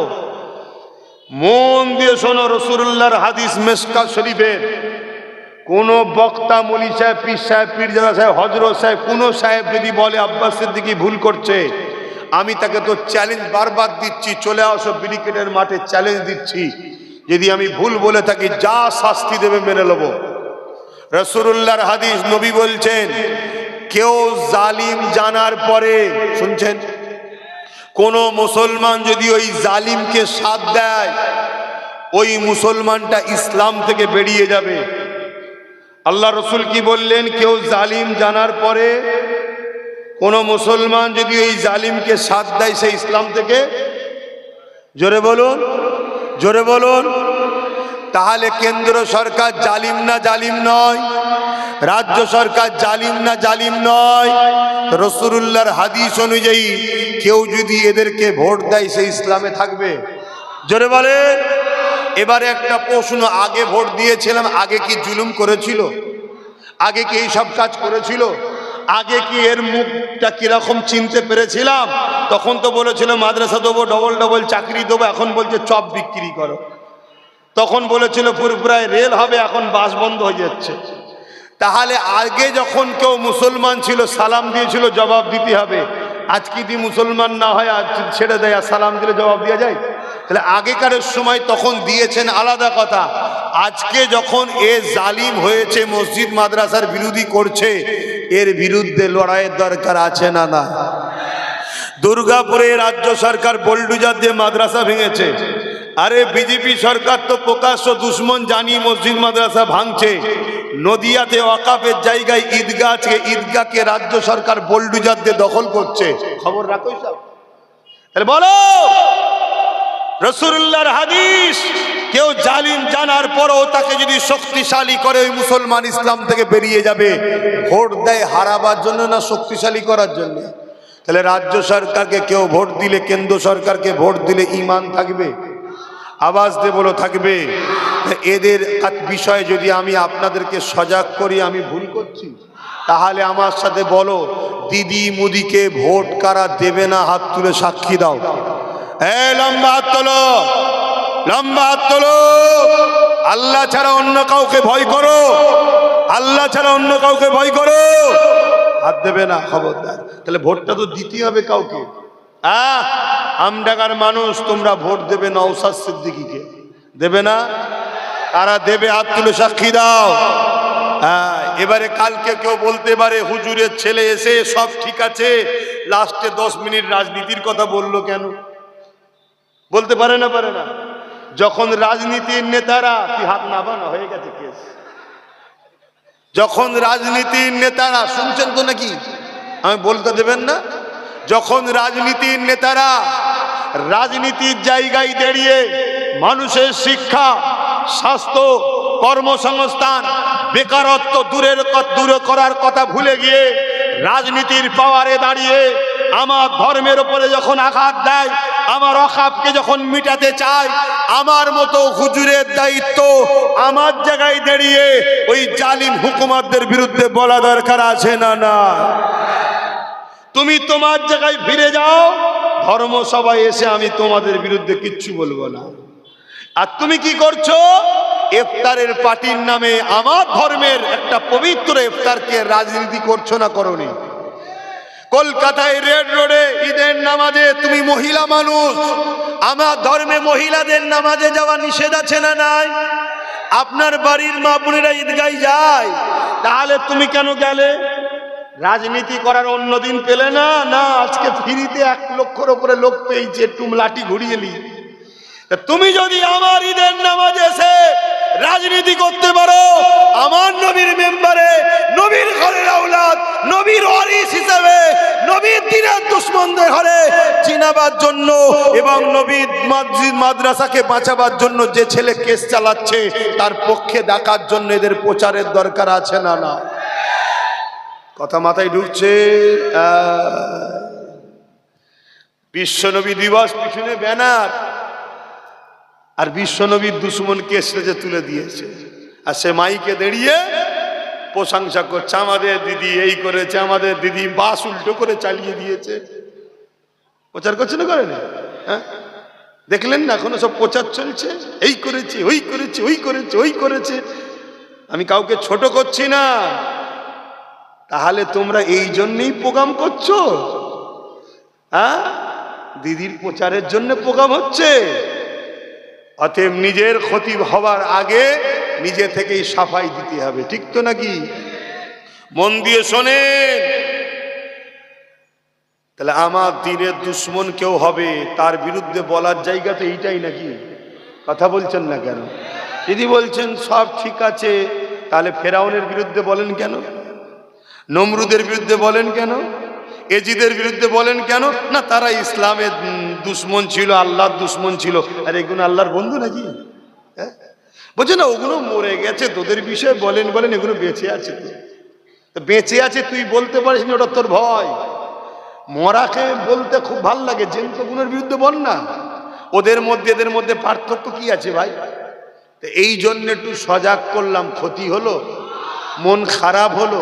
মন দিয়ে শোনো, রাসূলুল্লাহর হাদিস মিশকাত শরীফের। কোন বক্তা, মৌলী সাহেব, পীর সাহেব, পীরজাদা সাহেব, হযরত সাহেব, কোন সাহেব যদি বলে আব্বাস সিদ্দিকী ভুল করছে, আমি তাকে তো চ্যালেঞ্জ বারবার দিচ্ছি, চলে আসো ব্রিগেডের মাঠে, চ্যালেঞ্জ দিচ্ছি, যদি আমি ভুল বলে থাকি যা শাস্তি দেবে মেনে নেব। রাসূলুল্লাহর হাদিস, নবী বলছেন, কেউ জালিম জানার পরে, শুনছেন, কোন মুসলমান যদি ওই জালিমকে সাথ দেয়, ওই মুসলমানটা ইসলাম থেকে বেরিয়ে যাবে। আল্লাহ রসুল কি বললেন? কেউ জালিম জানার পরে কোন মুসলমান যদি ওই জালিমকে সাথ দেয়, সে ইসলাম থেকে, জোরে বলুন, জোরে বলুন। তাহলে কেন্দ্র সরকার জালিম না জালিম নয়? রাজ্য সরকার জালিম না জালিম নয়? রাসূলুল্লাহর হাদিস অনুযায়ী কেউ যদি এদেরকে ভোট দেয়, সে ইসলামে থাকবে, জোরে বলেন। এবারে একটা প্রশ্ন, আগে ভোট দিয়েছিলাম, আগে কি জুলুম করেছিল? আগে কি এইসব কাজ করেছিল? আগে কি এর মুখটা কিরকম চিনতে পেরেছিলাম? তখন তো বলেছিল মাদ্রাসা দেবো, ডবল ডবল চাকরি দেবো, এখন বলছে চপ বিক্রি করো। তখন বলেছিল পুরপুরায় রেল হবে, এখন বাস বন্ধ হয়ে যাচ্ছে। তাহলে আগে যখন কেউ মুসলমান ছিল, সালাম দিয়েছিল, জবাব দিতে হবে। আজকে যদি মুসলমান না হয়, আজ ছেড়ে দেয়, আর সালাম দিলে জবাব দেওয়া যায়? তাহলে আগেকারের সময় তখন দিয়েছেন, আলাদা কথা। আজকে যখন এ জালিম হয়েছে, মসজিদ মাদ্রাসার বিরোধী করছে, এর বিরুদ্ধে লড়াইয়ের দরকার আছে না না? দুর্গাপুরে রাজ্য সরকার বোলডুজার দিয়ে মাদ্রাসা ভেঙেছে। আরে বিজেপি সরকার তো প্রকাশ্য দুশ্মন জানিয়ে মসজিদ মাদ্রাসা ভাঙছে। নদিয়াতে ওয়াকাফের জায়গায় ঈদগাহ আছে, ঈদগাহকে রাজ্য সরকার বোলডুজার দিয়ে দখল করছে। খবর রাখো সব। তাহলে বলো, রাসূলুল্লাহর হাদিস, কেউ জালিম জানার পরও তাকে যদি শক্তিশালী করে, ওই মুসলমান ইসলাম থেকে বেরিয়ে যাবে। ভোট দেয় হারাবার জন্য না শক্তিশালী করার জন্য? তাহলে রাজ্য সরকারকে কেউ ভোট দিলে, কেন্দ্র সরকারকে ভোট দিলে ঈমান থাকবে? আওয়াজ দিয়ে বলো, থাকবে? এদের বিষয়ে যদি আমি আপনাদেরকে সজাগ করি, আমি ভুল করছি? তাহলে আমার সাথে বলো, দিদি মুদিকে ভোট কারা দেবে না? হাত তুলে সাক্ষী দাও। লম্বা হাত তোলো, লম্বা হাত তোলো। আল্লাহ ছাড়া অন্য কাউকে ভয় করো, আল্লাহ ছাড়া অন্য কাউকে ভয় করো, হাত দেবে না, খবরদার। তাহলে ভোটটা তো দিতে হবে কাউকে। আমডাঙ্গার মানুষ, তোমরা ভোট দেবে নওশাদ সিদ্দিকীকে, দেবে না? কারা দেবে? হাত তুলে সাক্ষী দাও। এবারে কালকে কেউ বলতে পারে হুজুরের ছেলে এসে সব ঠিক আছে, লাস্টে 10 মিনিট রাজনীতির কথা বললো কেন? বলতে পারে না? পারে না? যখন রাজনীতির নেতারা, তুই হাত নাবানো, হয়ে গেছে কেস। যখন রাজনীতির নেতারা, শুনছেন তো নাকি? আমি বলতে দেবেন না? যখন রাজনীতির নেতারা রাজনীতির জায়গায় দাঁড়িয়ে মানুষের শিক্ষা, স্বাস্থ্য, কর্মসংস্থান, বেকারত্ব দূর করার কথা ভুলে গিয়ে রাজনীতির পাওয়ারে দাঁড়িয়ে আমার ধর্মের উপরে যখন আঘাত দেয়, আমার অকাপকে যখন মিটাতে চায়, আমার মতো হুজুরের দায়িত্ব আমার জায়গায় দাঁড়িয়ে ওই জালিম হুকুমতদের বিরুদ্ধে বলা দরকার আছে না? না, তুমি তোমার জায়গায় ফিরে যাও, ধর্মসভায় এসে আমি তোমাদের বিরুদ্ধে কিচ্ছু বলবো না। আর তুমি কি করছো? ইফতারের পার্টির নামে আমার ধর্মের একটা পবিত্র ইফতারকে রাজনীতি করছো না? করনি? কলকাতায় রেড রোডে ঈদের নামাজে তুমি মহিলা মানুষ, আমার ধর্মে মহিলাদের নামাজে যাওয়া নিষেধ আছে না নাই? আপনার বাড়ির মা বোনেরা ঈদগায় যায়, তাহলে তুমি কেন গেলে? রাজনীতি করার অন্য দিন পেলে না? না, আজকে ফ্রিতে 1 লক্ষের উপরে লোক পেয়েছে, একটু লাঠি ঘুরিয়ে নি। তুমি যদি আমার ঈদের নামাজে এসে রাজনীতি করতে পারো, আমার নবীর মেম্বারে, নবীর ঘরের আওলাদ, নবীর ওয়ারিস হিসেবে নবীর দ্বীনের দুশমনদের ঘরে চিনাবার জন্য এবং নবীর মসজিদ মাদ্রাসাকে বাঁচাবার জন্য যে ছেলে কেস চালাচ্ছে, তার পক্ষে ডাকার জন্য এদের প্রচারের দরকার আছে না? না, কথা মাথায় ঢুকছে? বিশ্বনবী দিবস পিছনে ব্যানার, আর বিশ্বনবীর দুশ্মনকে স্টেজে তুলে দিয়েছে, আর সে মাইকে দাঁড়িয়ে প্রশংসা করছে, আমাদের দিদি এই করেছে, আমাদের দিদি বাস উল্টো করে চালিয়ে দিয়েছে। প্রচার করছে না? করে না? হ্যাঁ, দেখলেন না? এখনো সব প্রচার চলছে, এই করেছে, ওই করেছে, ওই করেছে, ওই করেছে। আমি কাউকে ছোট করছি না। তাহলে তোমরা এই জন্যই প্রোগ্রাম করছো? হ্যাঁ, দিদির প্রচারের জন্য প্রোগ্রাম হচ্ছে। অতএব নিজের ক্ষতি হবার আগে নিজে থেকেই সাফাই দিতে হবে, ঠিক তো নাকি? মন দিয়ে শোনেন। তাহলে আমার দ্বীনের দুশ্মন কেউ হবে, তার বিরুদ্ধে বলার জায়গা তো এইটাই নাকি? কথা বলছেন না কেন? যদি বলছেন সব ঠিক আছে, তাহলে ফেরাউনের বিরুদ্ধে বলেন কেন? নমরুদের বিরুদ্ধে বলেন কেন? এজিদের বিরুদ্ধে বলেন কেন? না, তারা ইসলামের দুশ্মন ছিল, আল্লাহর দুশ্মন ছিল। আর এগুলো আল্লাহর বন্ধু নাকি? হ্যাঁ, বলছে না, ওগুলো মরে গেছে, তোদের বিষয়ে বলেন বলেন, এগুলো বেঁচে আছে। তো বেঁচে আছে তুই বলতে পারিস না, ওটা তোর ভয়। মরাকে বলতে খুব ভাল লাগে, জেন্তগুলোর বিরুদ্ধে বল না। ওদের মধ্যে এদের মধ্যে পার্থক্য কি আছে ভাই? তো এই জন্য একটু সজাগ করলাম। ক্ষতি হলো, মন খারাপ হলো,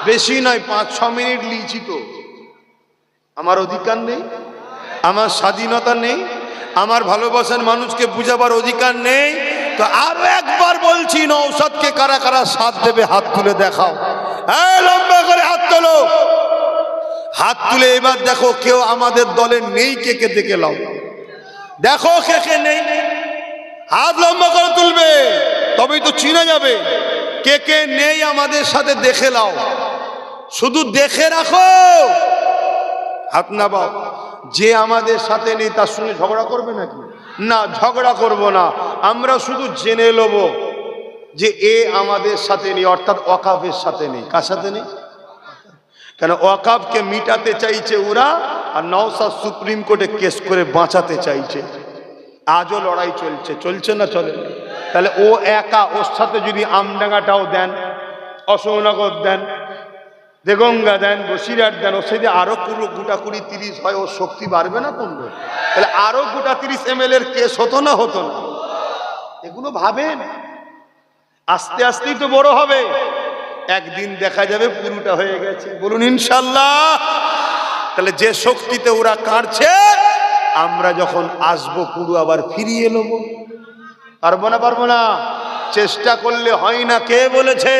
বেশি নয়, 5-6 মিনিট লিয়েছি। তো আমার অধিকার নেই? আমার স্বাধীনতা নেই? আমার ভালোবাসার মানুষকে বুঝাবার অধিকার নেই? তো আরো একবার বলছি, নওশাদকে কারা কারা সাথ দেবে হাত তুলে দেখাও। লম্বা করে হাত তোলো, হাত তুলে এবার দেখো কেউ আমাদের দলে নেই, কে কে দেখে লাও, দেখো কে কে নেই। হাত লম্বা করে তুলবে, তবেই তো চিনা যাবে কে কে নেই। আমাদের সাথে দেখে লাও, শুধু দেখে রাখো, হাত না বাও। যে আমাদের সাথে নেই তার সঙ্গে ঝগড়া করবে নাকি? না, ঝগড়া করব না। আমরা শুধু জেনে নেব যে এ আমাদের সাথে নেই, অর্থাৎ ওয়াকাফের সাথে নেই। কার সাথে নেই? কেন ওয়াকাফকে মিটাতে চাইছে ওরা, আর নওশাদ সুপ্রিম কোর্টে কেস করে বাঁচাতে চাইছে। আজও লড়াই চলছে, চলছে না? চলে। তাহলে ও একা, ওর সাথে যদি আমডাঙ্গাটাও দেন, অশোকনগর দেন, দেগঙ্গা দেন, বসিরহাট দেন, ওর সাথে আরো গোটা 20-30 হয়, ওর শক্তি বাড়বে না কমবে? তাহলে আরো গোটা 30 ML এর কেস হতো না? হতো না? এগুলো ভাবেন, আস্তে আস্তেই তো বড় হবে। একদিন দেখা যাবে পুরোটা হয়ে গেছে, বলুন ইনশাল্লাহ। তাহলে যে শক্তিতে ওরা কাঁদছে, আমরা যখন আসবো পুরো আবার ফিরিয়ে নেব। পারবো না? পারবো না? চেষ্টা করলে হয় না। কে বলেছে?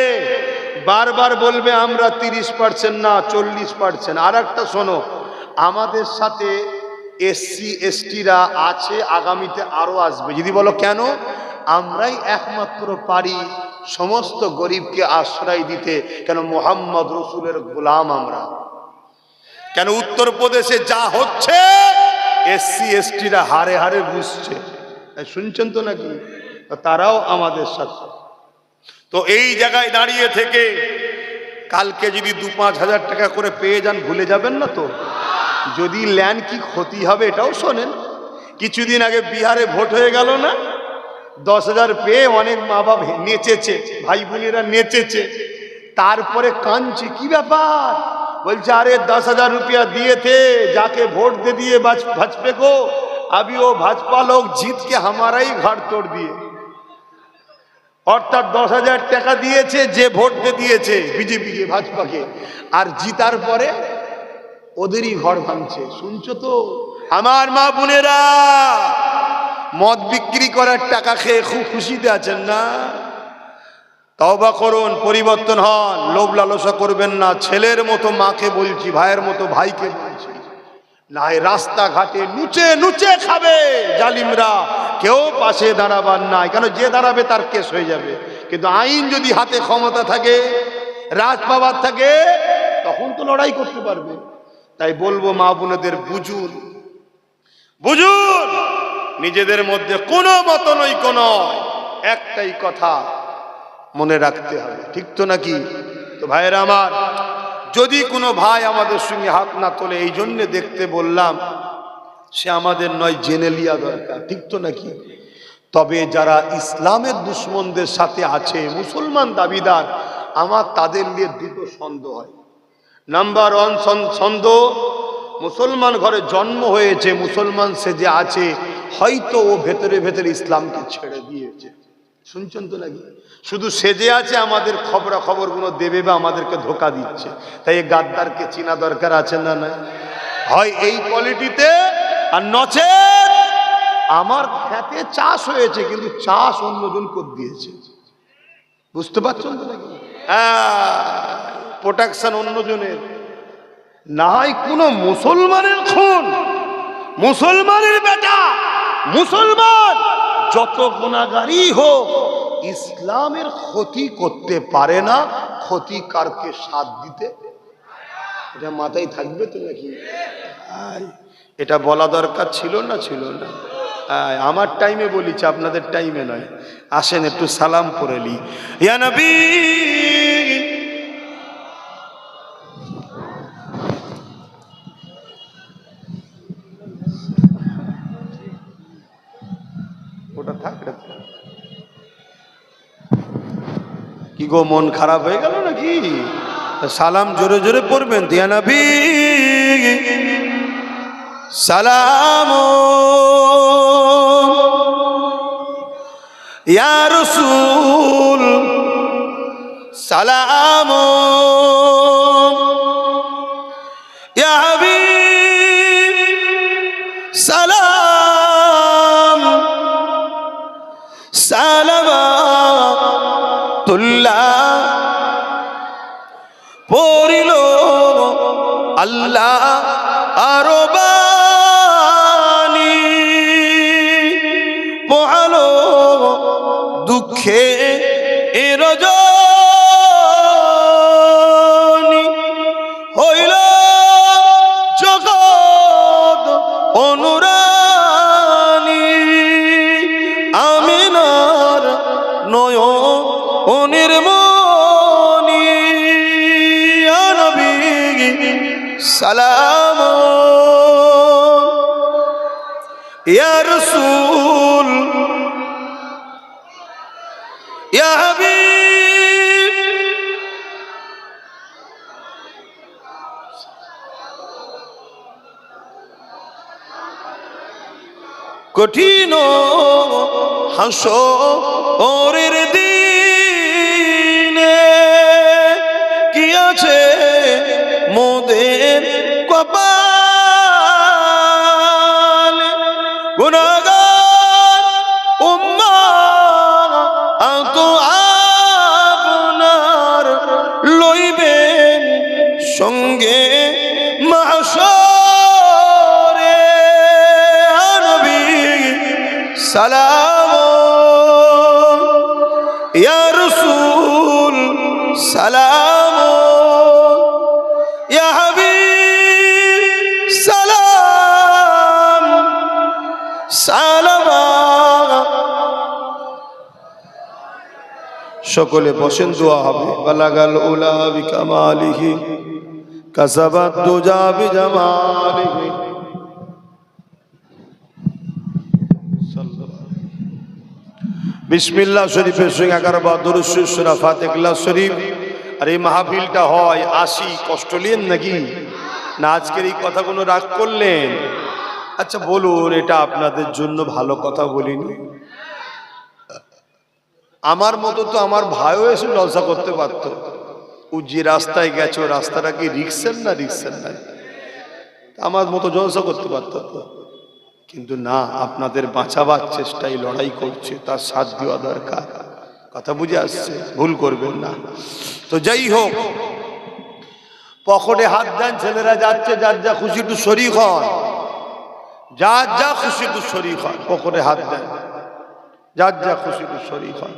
বারবার বলবে আমরা 30% না 40%। আর একটা শোনো, আমাদের সাথে এসসি এসটিরা আছে, আগামীতে আরো আসবে। যদি বলো কেন, আমরাই একমাত্র পারি সমস্ত গরিবকে আশ্রয় দিতে। কেন? মোহাম্মদ রসুলের গোলাম আমরা। কেন? উত্তরপ্রদেশে যা হচ্ছে এসসি এসটিরা হারে হারে বুঝছে, শুনছেন তো নাকি? তারাও আমাদের সাথে। তো এই জায়গায় দাঁড়িয়ে থেকে কালকে যদি 2-5 হাজার টাকা করে পেয়ে যান, ভুলে যাবেন না তো? যদি ল্যান্ড কি ক্ষতি হবে এটাও শোনেন। কিছুদিন আগে বিহারে ভোট হয়ে গেল না, 10,000 পেয়ে অনেক মা বাপ নেচেছে, ভাই বোনেরা নেচেছে, তারপরে কাঁদছে। কি ব্যাপার? বলছে আরে 10,000 रुपया दिए थे, जाके वोट दे दिए भाजपा को, अभी वो भाजपा लोग जीत के हमारा ही घर तोड़ दिए। অর্থাৎ 10,000 টাকা দিয়েছে যে ভোট দিয়েছে বিজেপিকে, ভাজপাকে, আর জিতার পরে ওদেরই ঘর ভাঙছে। শুনছো তো আমার মা বোনেরা? মদ বিক্রি করার টাকা খেয়ে খুব খুশিতে আছেন না? তওবা করুন, পরিবর্তন হন, লোভ লালসা করবেন না। ছেলের মতো মাকে বলছি, ভাইয়ের মতো ভাইকে বলছি, নাই রাস্তাঘাটে নুচে নুচে খাবে জালিমরা, কেউ পাশে দাঁড়াবার নাই। কেন? যে দাঁড়াবে তার কেস হয়ে যাবে। কিন্তু আইন যদি হাতে ক্ষমতা থাকে, রাজ পাওয়ার থাকে, তখন তো লড়াই করতে পারবে। তাই বলবো মা বোনেদের, বুঝুন, বুঝুন, নিজেদের মধ্যে কোনো মতনৈক্য নয়, একটাই কথা মনে রাখতে হবে। ঠিক তো নাকি? তো ভাইয়েরা আমার, যদি কোনো ভাই আমাদের সঙ্গে হাত না তোলে, এই জন্যে দেখতে বললাম, সে আমাদের নয়, জেনে লিয়া দরকার। ঠিক তো নাকি? তবে যারা ইসলামের দুশ্মনদের সাথে আছে, মুসলমান দাবিদার, আমার তাদের নিয়ে দুটো সন্দেহ হয়। নাম্বার 1 সন্দেহ, মুসলমান ঘরে জন্ম হয়েছে, মুসলমান সেজে আছে, হয়তো ও ভেতরে ভেতরে ইসলামকে ছেড়ে দিয়েছে। শুনছেন তো নাকি? শুধু সেজে আছে, আমাদের খবরগুলো দেবে বা আমাদেরকে ধোকা দিচ্ছে। তাই এই গাদ্দারকে চিনা দরকার আছে না? না হয় এই কোয়ালিটিতে, আর নচেত আমার খেতে চাষ হয়েছে কিন্তু চাষ অন্যজন করে দিয়েছে। বুঝতে পারছেন তো নাকি? প্রোটেকশন অন্যজনের। না হয় কোনো মুসলমানের খুন, মুসলমানের বেটা, মুসলমান যত গুনাহগারই হোক, ইসলামের ক্ষতি করতে পারে না, ক্ষতিকারকে সাথ দিতে। এটা মাথায় থাকবে তো নাকি? এটা বলা দরকার ছিল না? ছিল না? আমার টাইমে বলিছি, আপনাদের টাইমে নয়। আসেন একটু সালাম করে লি। ইয়া নবী, ওটা থাক। কি গো, মন খারাপ হয়ে গেল নাকি? সালাম জোরে জোরে পড়বেন। ইয়া নবী সালাম, ইয়া রাসূল সালাম, ইয়া হাবিব সালাম, সালামাতুল্লাহ পড়িল আল্লাহ আরো বাণী, পোহালো দুঃখে রজনী, হইল জগৎ অনুরানী, আমিনার নয়নের মনি, ইয়া নবী সালাম, ইয়া রাসূল ইয়া হাবিব। কঠিন হাসরের দিনে আছে মোদের কপাল গুনাহগার উম্মাহ তো আপনার লইবেন সঙ্গে মাহশরে নবী সালাম ইয়া রাসূল সালাম ইয়া হাবিব সালাম সালাম। সকলে বসেন, দোয়া হবে। বালাগাল উলা বিকামালিহি কাসাবাত দুজা বিজামালিহি। বিসমিল্লাহ শরীফের সঙ্গে 11 বার দরুদ শরীফ সূরা ফাতিহা শরীফ। আর এই মাহফিলটা হয় 80, কষ্ট নিয়েন নাকি না? আজকের এই কথাগুলো রাগ করলেন? আচ্ছা বলুন, এটা আপনাদের জন্য ভালো কথা বলিনি? আমার মতো তো আমার ভাইও এসে জলসা করতে পারত। ও যে রাস্তায় গেছে, রাস্তাটা কি রিক্সের না রিক্সের নাই? আমার মতো জলসা করতে পারত তো, কিন্তু না, আপনাদের বাঁচাবার চেষ্টায় লড়াই করছে, তার সাথ দেওয়া দরকার। কথা বুঝে আসছে? ভুল করবেন না। তো যাই হোক, পকেটে হাত দেন, ছেলেরা যাচ্ছে, যার যা খুশি একটু শরীক হন, যার যা খুশি একটু শরীক হন, পকেটে হাত দেন, যার যা খুশি একটু শরীক হন।